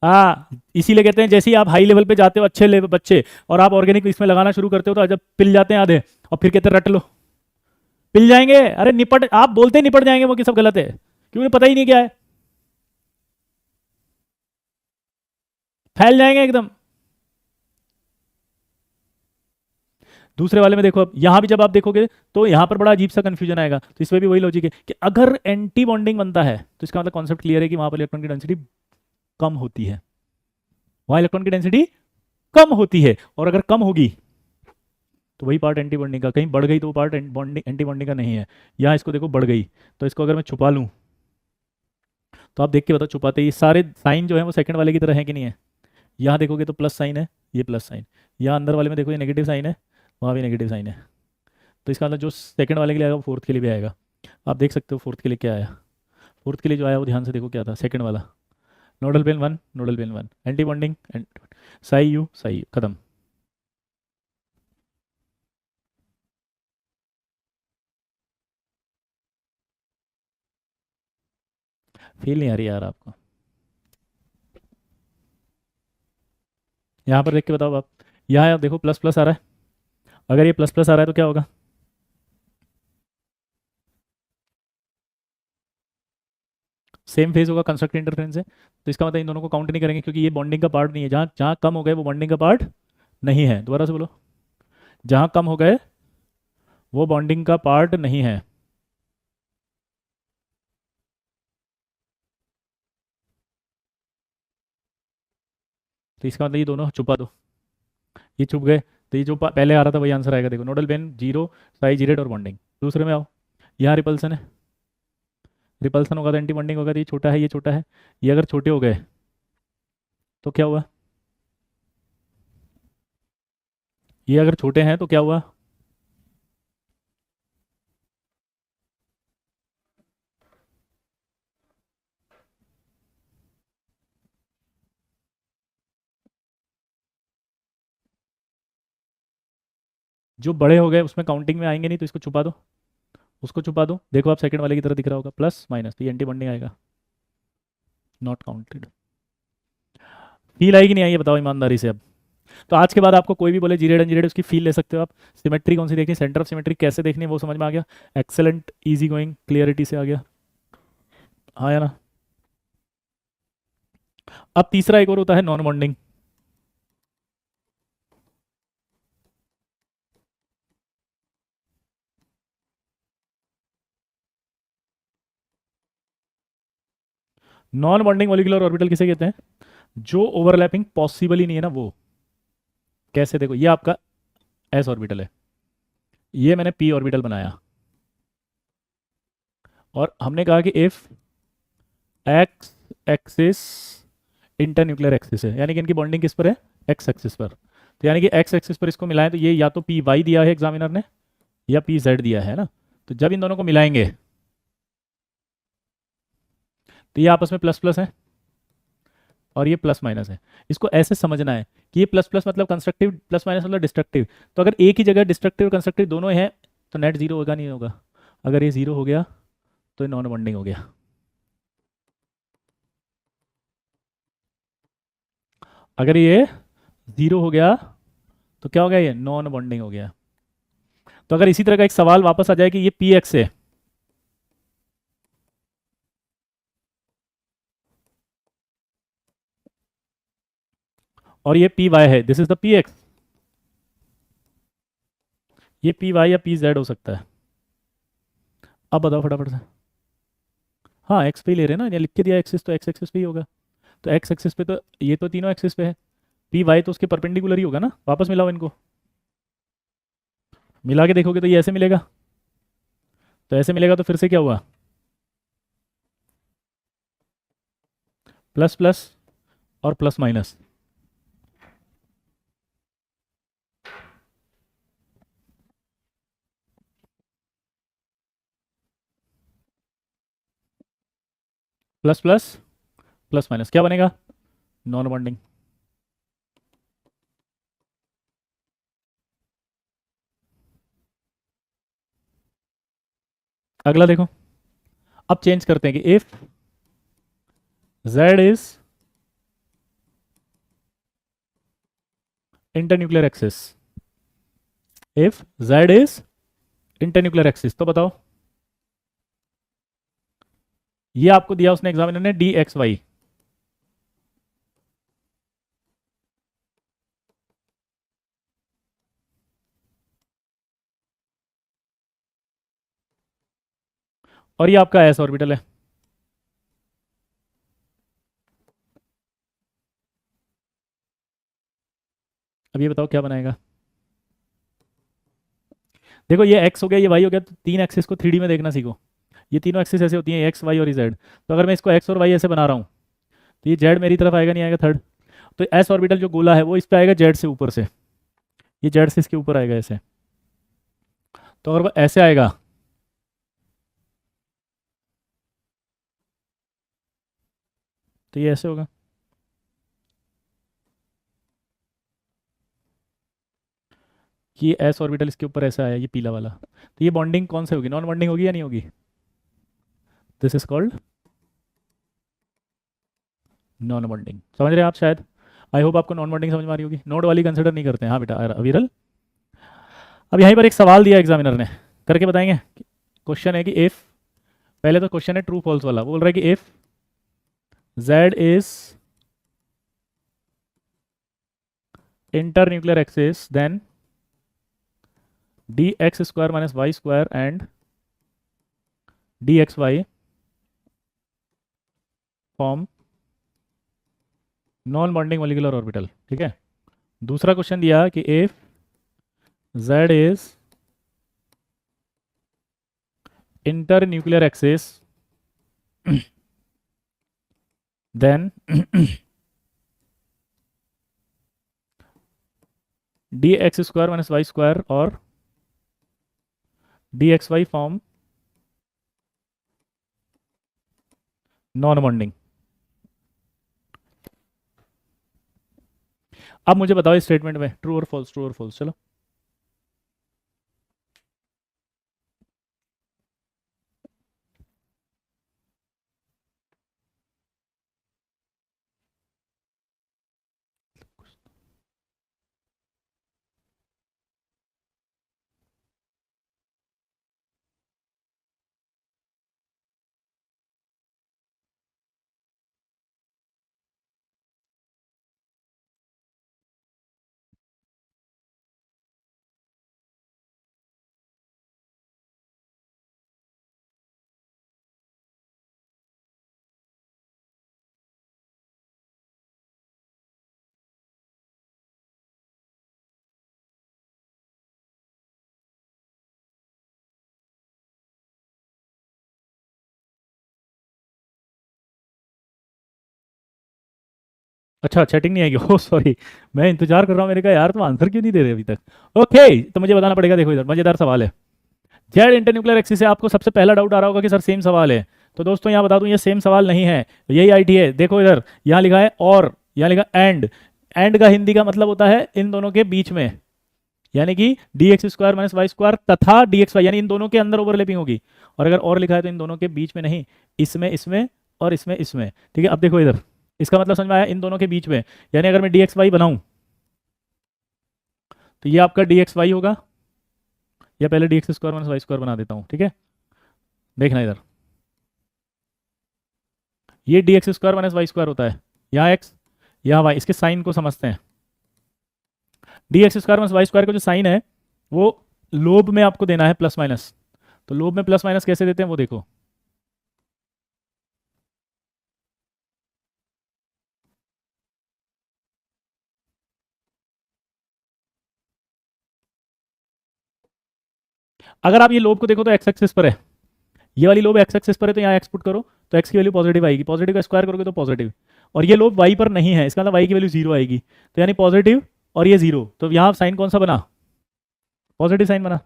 हाँ, इसीलिए कहते हैं जैसे ही आप हाई लेवल पे जाते हो, अच्छे लेवल बच्चे, और आप ऑर्गेनिक इसमें लगाना शुरू करते हो तो जब पिल जाते हैं आधे, और फिर कहते हैं रट लो, पिल जाएंगे। अरे निपट, आप बोलते हैं निपट जाएंगे, वो कि सब गलत है। उन्हें पता ही नहीं क्या है, फैल जाएंगे एकदम। दूसरे वाले में देखो, अब यहां भी जब आप देखोगे तो यहां पर बड़ा अजीब सा कंफ्यूजन आएगा। तो इसमें भी वही लॉजिक है कि अगर एंटी बॉन्डिंग बनता है तो इसका मतलब कॉन्सेप्ट क्लियर है कि वहां पर इलेक्ट्रॉन की डेंसिटी कम होती है, वहां इलेक्ट्रॉन की डेंसिटी कम होती है। और अगर कम होगी तो वही पार्ट एंटी बॉन्डिंग का, कहीं बढ़ गई तो वो पार्ट एंटी बॉन्डिंग का नहीं है। यहाँ इसको देखो बढ़ गई, तो इसको अगर मैं छुपा लूँ तो आप देख के बताओ, छुपाते ही सारे साइन जो है वो सेकंड वाले की तरह है कि नहीं है। यहाँ देखोगे तो प्लस साइन है, ये प्लस साइन। यहाँ अंदर वाले में देखो ये नेगेटिव साइन है, वहाँ भी नेगेटिव साइन है। तो इसका मतलब जो सेकंड वाले के लिए आएगा वो फोर्थ के लिए भी आएगा। आप देख सकते हो फोर्थ के लिए क्या आया। फोर्थ के लिए जो आया वो ध्यान से देखो क्या था, सेकंड वाला। Nodal plane one, nodal plane one, anti bonding, psi u, खत्म। फील नहीं आ रही यार आपको? यहाँ पर देख के बताओ आप, यहाँ देखो प्लस प्लस आ रहा है। अगर ये प्लस प्लस आ रहा है तो क्या होगा? सेम फेज होगा कंस्ट्रक्टिव इंटरफेरेंस से। तो इसका मतलब इन दोनों को काउंट नहीं करेंगे क्योंकि ये बॉन्डिंग का पार्ट नहीं है। जहाँ जहाँ कम हो गए वो बॉन्डिंग का पार्ट नहीं है। दोबारा से बोलो, जहाँ कम हो गए वो बॉन्डिंग का पार्ट नहीं है। तो इसका मतलब ये दोनों छुपा दो, ये छुप गए। तो ये जो पहले आ रहा था वही आंसर आएगा। देखो नोडल पेन जीरो, साई जीरेट और बॉन्डिंग। दूसरे में आओ, यहाँ रिपल्सन है, रिपल्सन होगा तो एंटी बॉन्डिंग होगा। तो ये छोटा है, ये छोटा है, ये अगर छोटे हो गए तो क्या हुआ? ये अगर छोटे हैं तो क्या हुआ? जो बड़े हो गए उसमें काउंटिंग में आएंगे नहीं, तो इसको छुपा दो, उसको छुपा दो। देखो आप सेकंड वाले की तरह दिख रहा होगा, प्लस माइनस, तो ये एंटी बॉन्डिंग आएगा, नॉट काउंटेड। फील आई कि नहीं आई ये बताओ ईमानदारी से अब। तो आज के बाद आपको कोई भी बोले जीरेड एंड उसकी फील ले सकते हो आप। सिमेट्री कौन सी देखनी, सेंटर ऑफ सिमेट्री कैसे देखनी है वो समझ में आ गया। एक्सेलेंट, इजी गोइंग, क्लियरिटी से आ गया। हाँ या ना? अब तीसरा एक और होता है non bonding. Non bonding molecular orbital किसे कहते हैं? जो ओवरलैपिंग पॉसिबल ही नहीं है ना वो। कैसे? देखो ये आपका एस ऑर्बिटल है, ये मैंने पी ऑर्बिटल बनाया, और हमने कहा कि if x axis internuclear axis है, यानी कि इनकी बॉन्डिंग किस पर है? एक्स एक्सिस पर। तो यानी कि एक्स एक्सिस पर इसको मिलाएं तो ये या तो पी वाई दिया है एग्जामिनर ने, या पी जेड दिया है ना। तो जब इन दोनों को मिलाएंगे तो ये आपस में प्लस प्लस है और ये प्लस माइनस है। इसको ऐसे समझना है कि ये प्लस प्लस मतलब कंस्ट्रक्टिव, प्लस माइनस मतलब डिस्ट्रक्टिव। तो अगर एक ही जगह डिस्ट्रक्टिव और कंस्ट्रक्टिव दोनों हैं तो नेट जीरो होगा नहीं होगा? अगर ये जीरो हो गया तो ये नॉन बॉन्डिंग हो गया। अगर ये जीरो हो गया तो क्या हो गया? ये नॉन बॉन्डिंग हो गया। तो अगर इसी तरह का एक सवाल वापस आ जाए कि ये पी एक्स है और ये पी वाई है, this is the P x, ये पी वाई या पी जेड हो सकता है। अब बताओ फटाफट से। हाँ एक्स पे ही ले रहे हैं ना, ये लिख के दिया एक्सिस, तो एक्स एक्सिस पे ही होगा। तो एक्स एक्सिस पे तो ये तो तीनों एक्सिस पे है, पी वाई तो उसके परपेंडिकुलर ही होगा ना। वापस मिलाओ इनको, मिला के देखोगे तो ये ऐसे मिलेगा। तो ऐसे मिलेगा तो फिर से क्या हुआ? प्लस प्लस और plus minus. Plus plus plus minus क्या बनेगा? Non bonding. अगला देखो, अब चेंज करते हैं कि if Z is internuclear axis, if Z is internuclear axis, तो बताओ ये आपको दिया उसने एग्जामिनर ने डी एक्स वाई, और ये आपका एस ऑर्बिटल है। अब ये बताओ क्या बनाएगा। देखो ये एक्स हो गया, ये वाई हो गया, तो तीन एक्सिस को 3D में देखना सीखो। ये तीनों एक्सिस ऐसे होती हैं, एक्स वाई और जेड। तो अगर मैं इसको एक्स और वाई ऐसे बना रहा हूँ, तो ये जेड मेरी तरफ आएगा नहीं आएगा थर्ड। तो एस ऑर्बिटल जो गोला है वो इस पे आएगा जेड से ऊपर से, ये जेड से इसके ऊपर आएगा ऐसे। तो अगर वो ऐसे आएगा तो ये ऐसे होगा। ये एस ऑर्बिटल इसके ऊपर ऐसा आया, ये पीला वाला। तो ये बॉन्डिंग कौन से होगी, नॉन बॉन्डिंग होगी या नहीं होगी। This is called non bonding. समझ रहे हैं आप शायद। आई होप आपको नॉन बॉन्डिंग समझ में आ रही होगी। नोड वाली कंसिडर नहीं करते हैं। हाँ बेटा अविरल, अब यहाँ पर एक सवाल दिया एग्जामिनर ने, करके बताएंगे। क्वेश्चन है कि इफ, पहले तो क्वेश्चन है ट्रू फॉल्स वाला, बोल रहा है कि if z is internuclear axis then dx square minus y square and dxy form non bonding molecular orbital. ठीक है। दूसरा क्वेश्चन दिया कि if z is internuclear axis then dx square minus y square और dxy फॉर्म नॉन बॉन्डिंग। अब मुझे बताओ इस स्टेटमेंट में ट्रू और फॉल्स, ट्रू और फॉल्स। चलो अच्छा, चैटिंग नहीं आएगी। ओह सॉरी, मैं इंतजार कर रहा हूँ। मैंने कहा यार तुम आंसर क्यों नहीं दे रहे अभी तक। ओके तो मुझे बताना पड़ेगा। देखो इधर मजेदार सवाल है। जेड इंटरन्यूक्लियर एक्सिस से आपको सबसे पहला डाउट आ रहा होगा कि सर सेम सवाल है। तो दोस्तों यहाँ बता दूं ये सेम सवाल नहीं है, यही आईटी है। देखो इधर यहाँ लिखा है और, यहाँ लिखा एंड। एंड का हिंदी का मतलब होता है इन दोनों के बीच में, यानी कि d x square minus y square तथा डी एक्स वाई, यानी इन दोनों के अंदर ओवरलैपिंग होगी। और अगर और लिखा है तो इन दोनों के बीच में नहीं, इसमें इसमें और इसमें इसमें। ठीक है। अब देखो इधर इसका मतलब समझ में आया, इन दोनों के बीच में। यानी अगर मैं डी एक्स वाई बनाऊं तो ये आपका डी एक्स वाई होगा, या पहले d x square minus y square बना देता हूँ। ठीक है। देखना इधर, ये d x square minus y square होता है, यहाँ एक्स यहाँ वाई। इसके साइन को समझते हैं। D x square minus y square का जो साइन है वो लोब में आपको देना है प्लस माइनस। तो लोब में प्लस माइनस कैसे देते हैं वो देखो। अगर आप ये लोब को देखो तो एक्स एक्सिस पर है, ये वाली लोब एक्स एक्सिस पर है, तो यहाँ एक्स पुट करो तो एक्स की वैल्यू पॉजिटिव आएगी। पॉजिटिव का स्क्वायर करोगे तो पॉजिटिव। और ये लोब वाई पर नहीं है, इसका मतलब वाई की वैल्यू जीरो आएगी। तो यानी पॉजिटिव और ये जीरो, तो यहाँ साइन कौन सा बना, पॉजिटिव साइन बना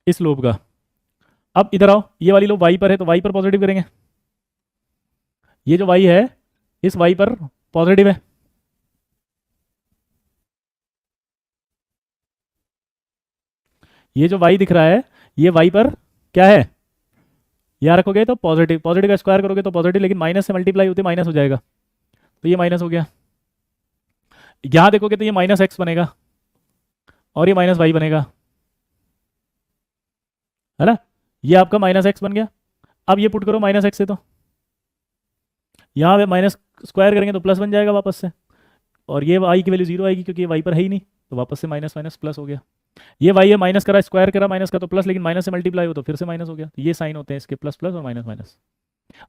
इस लोब का। अब इधर आओ, ये वाली लोब वाई पर है तो वाई पर पॉजिटिव करेंगे। ये जो वाई है इस वाई पर पॉजिटिव है, ये जो वाई दिख रहा है ये वाई पर क्या है, यहाँ रखोगे तो पॉजिटिव। पॉजिटिव का स्क्वायर करोगे तो पॉजिटिव, लेकिन माइनस से मल्टीप्लाई होते माइनस हो जाएगा, तो ये माइनस हो गया। यहाँ देखोगे तो ये माइनस एक्स बनेगा और ये माइनस वाई बनेगा, है ना। ये आपका माइनस एक्स बन गया अब ये पुट करो माइनस एक्स से, तो यहाँ पे माइनस स्क्वायर करेंगे तो प्लस बन जाएगा वापस से, और ये वाई की वैल्यू 0 आएगी क्योंकि ये वाई पर है ही नहीं, तो वापस से माइनस माइनस प्लस हो गया। ये वाई है, माइनस करा, स्क्वायर करा माइनस का तो प्लस, लेकिन माइनस से मल्टीप्लाई हो तो फिर से माइनस हो गया। तो ये साइन होते हैं इसके, प्लस प्लस और माइनस माइनस।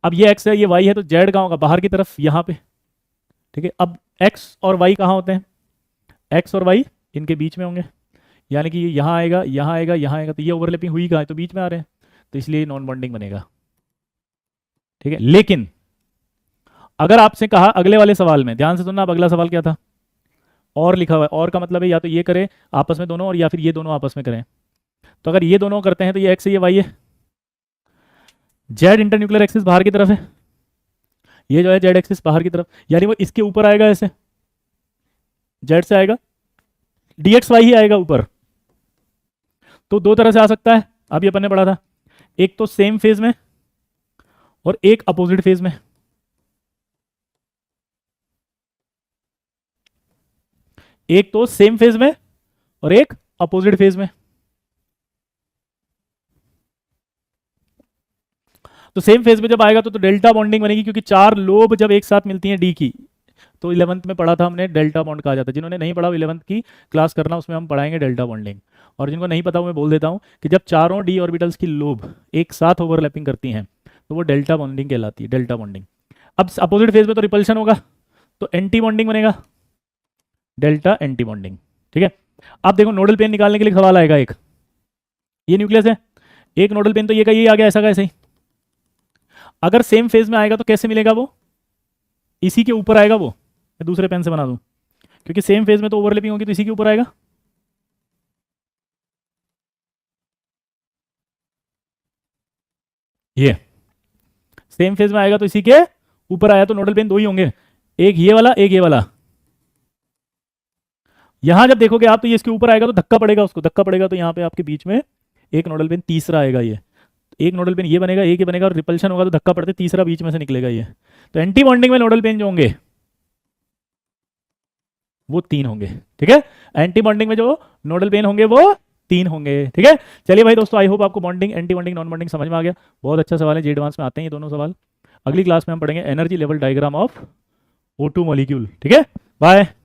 अब ये एक्स है, ये वाई है, तो जेड कहाँ होगा, बाहर की तरफ यहाँ पे, ठीक है। अब एक्स और वाई कहाँ होते हैं, एक्स और वाई इनके बीच में होंगे, यानी कि ये यहाँ आएगा, यहाँ आएगा, यहाँ आएगा, तो ये ओवरलैपिंग हुई कहाँ है, तो बीच में आ रहे हैं, तो इसलिए नॉन बॉन्डिंग बनेगा, ठीक है। लेकिन अगर आपसे कहा अगले वाले सवाल में, ध्यान से सुनना, अब अगला सवाल क्या था, और लिखा हुआ है, और का मतलब है या तो ये करे आपस में दोनों, और या फिर ये दोनों आपस में करें। तो अगर ये दोनों करते हैं तो ये एक्स है, ये वाई है, जेड इंटरन्यूक्लियर एक्सिस बाहर की तरफ है, ये जो है जेड एक्सिस बाहर की तरफ, यानी वो इसके ऊपर आएगा, ऐसे जेड से आएगा, dx y ही आएगा ऊपर। तो दो तरह से आ सकता है, अभी अपन ने पढ़ा था, एक तो सेम फेज में और एक अपोजिट फेज में। एक तो सेम फेज में और एक अपोजिट फेज में। तो सेम फेज में जब आएगा तो डेल्टा बॉन्डिंग बनेगी, क्योंकि चार लोब जब एक साथ मिलती हैं डी की, तो 11th में पढ़ा था हमने, डेल्टा बॉन्ड कहा जाता है। जिन्होंने नहीं पढ़ा 11th की क्लास करना, उसमें हम पढ़ाएंगे डेल्टा बॉन्डिंग। और जिनको नहीं पता वो मैं बोल देता हूँ कि जब चारों डी ऑर्बिटल्स की लोब एक साथ ओवरलैपिंग करती हैं तो वो डेल्टा बॉन्डिंग कहलाती है, डेल्टा बॉन्डिंग। अब अपोजिट फेज में तो रिपल्शन होगा, तो एंटी बॉन्डिंग बनेगा, डेल्टा एंटी बॉन्डिंग, ठीक है। अब देखो नोडल पेन निकालने के लिए सवाल आएगा, एक ये न्यूक्लियस है, एक नोडल पेन, तो ये का ये आ गया, ऐसा का ऐसे ही। अगर सेम फेज में आएगा तो कैसे मिलेगा, वो इसी के ऊपर आएगा, वो मैं दूसरे पेन से बना दूं, क्योंकि सेम फेज में तो ओवरलैपिंग होगी, तो इसी के ऊपर आएगा। ये सेम फेज में आएगा तो इसी के ऊपर आया, तो नोडल पेन दो ही होंगे, एक ये वाला, एक ये वाला। यहां जब देखोगे आप तो ये इसके ऊपर आएगा तो धक्का पड़ेगा, उसको धक्का पड़ेगा, तो यहाँ पे आपके बीच में एक नोडल पेन तीसरा आएगा, ये एक नोडल पेन ये बनेगा, एक ये बनेगा, और रिपल्शन होगा तो धक्का पड़ते तीसरा बीच में से निकलेगा ये। तो एंटी बॉन्डिंग में नोडल पेन जो होंगे वो 3 होंगे, ठीक है। एंटी बॉन्डिंग में जो नोडल पेन होंगे वो 3 होंगे, ठीक है। चलिए भाई दोस्तों, आई होप आपको bonding, anti bonding, non bonding समझ में आ गया। बहुत अच्छा सवाल है, जी एडवांस में आते हैं ये दोनों सवाल। अगली क्लास में हम पढ़ेंगे energy level diagram of O2 molecule, ठीक है। बाय।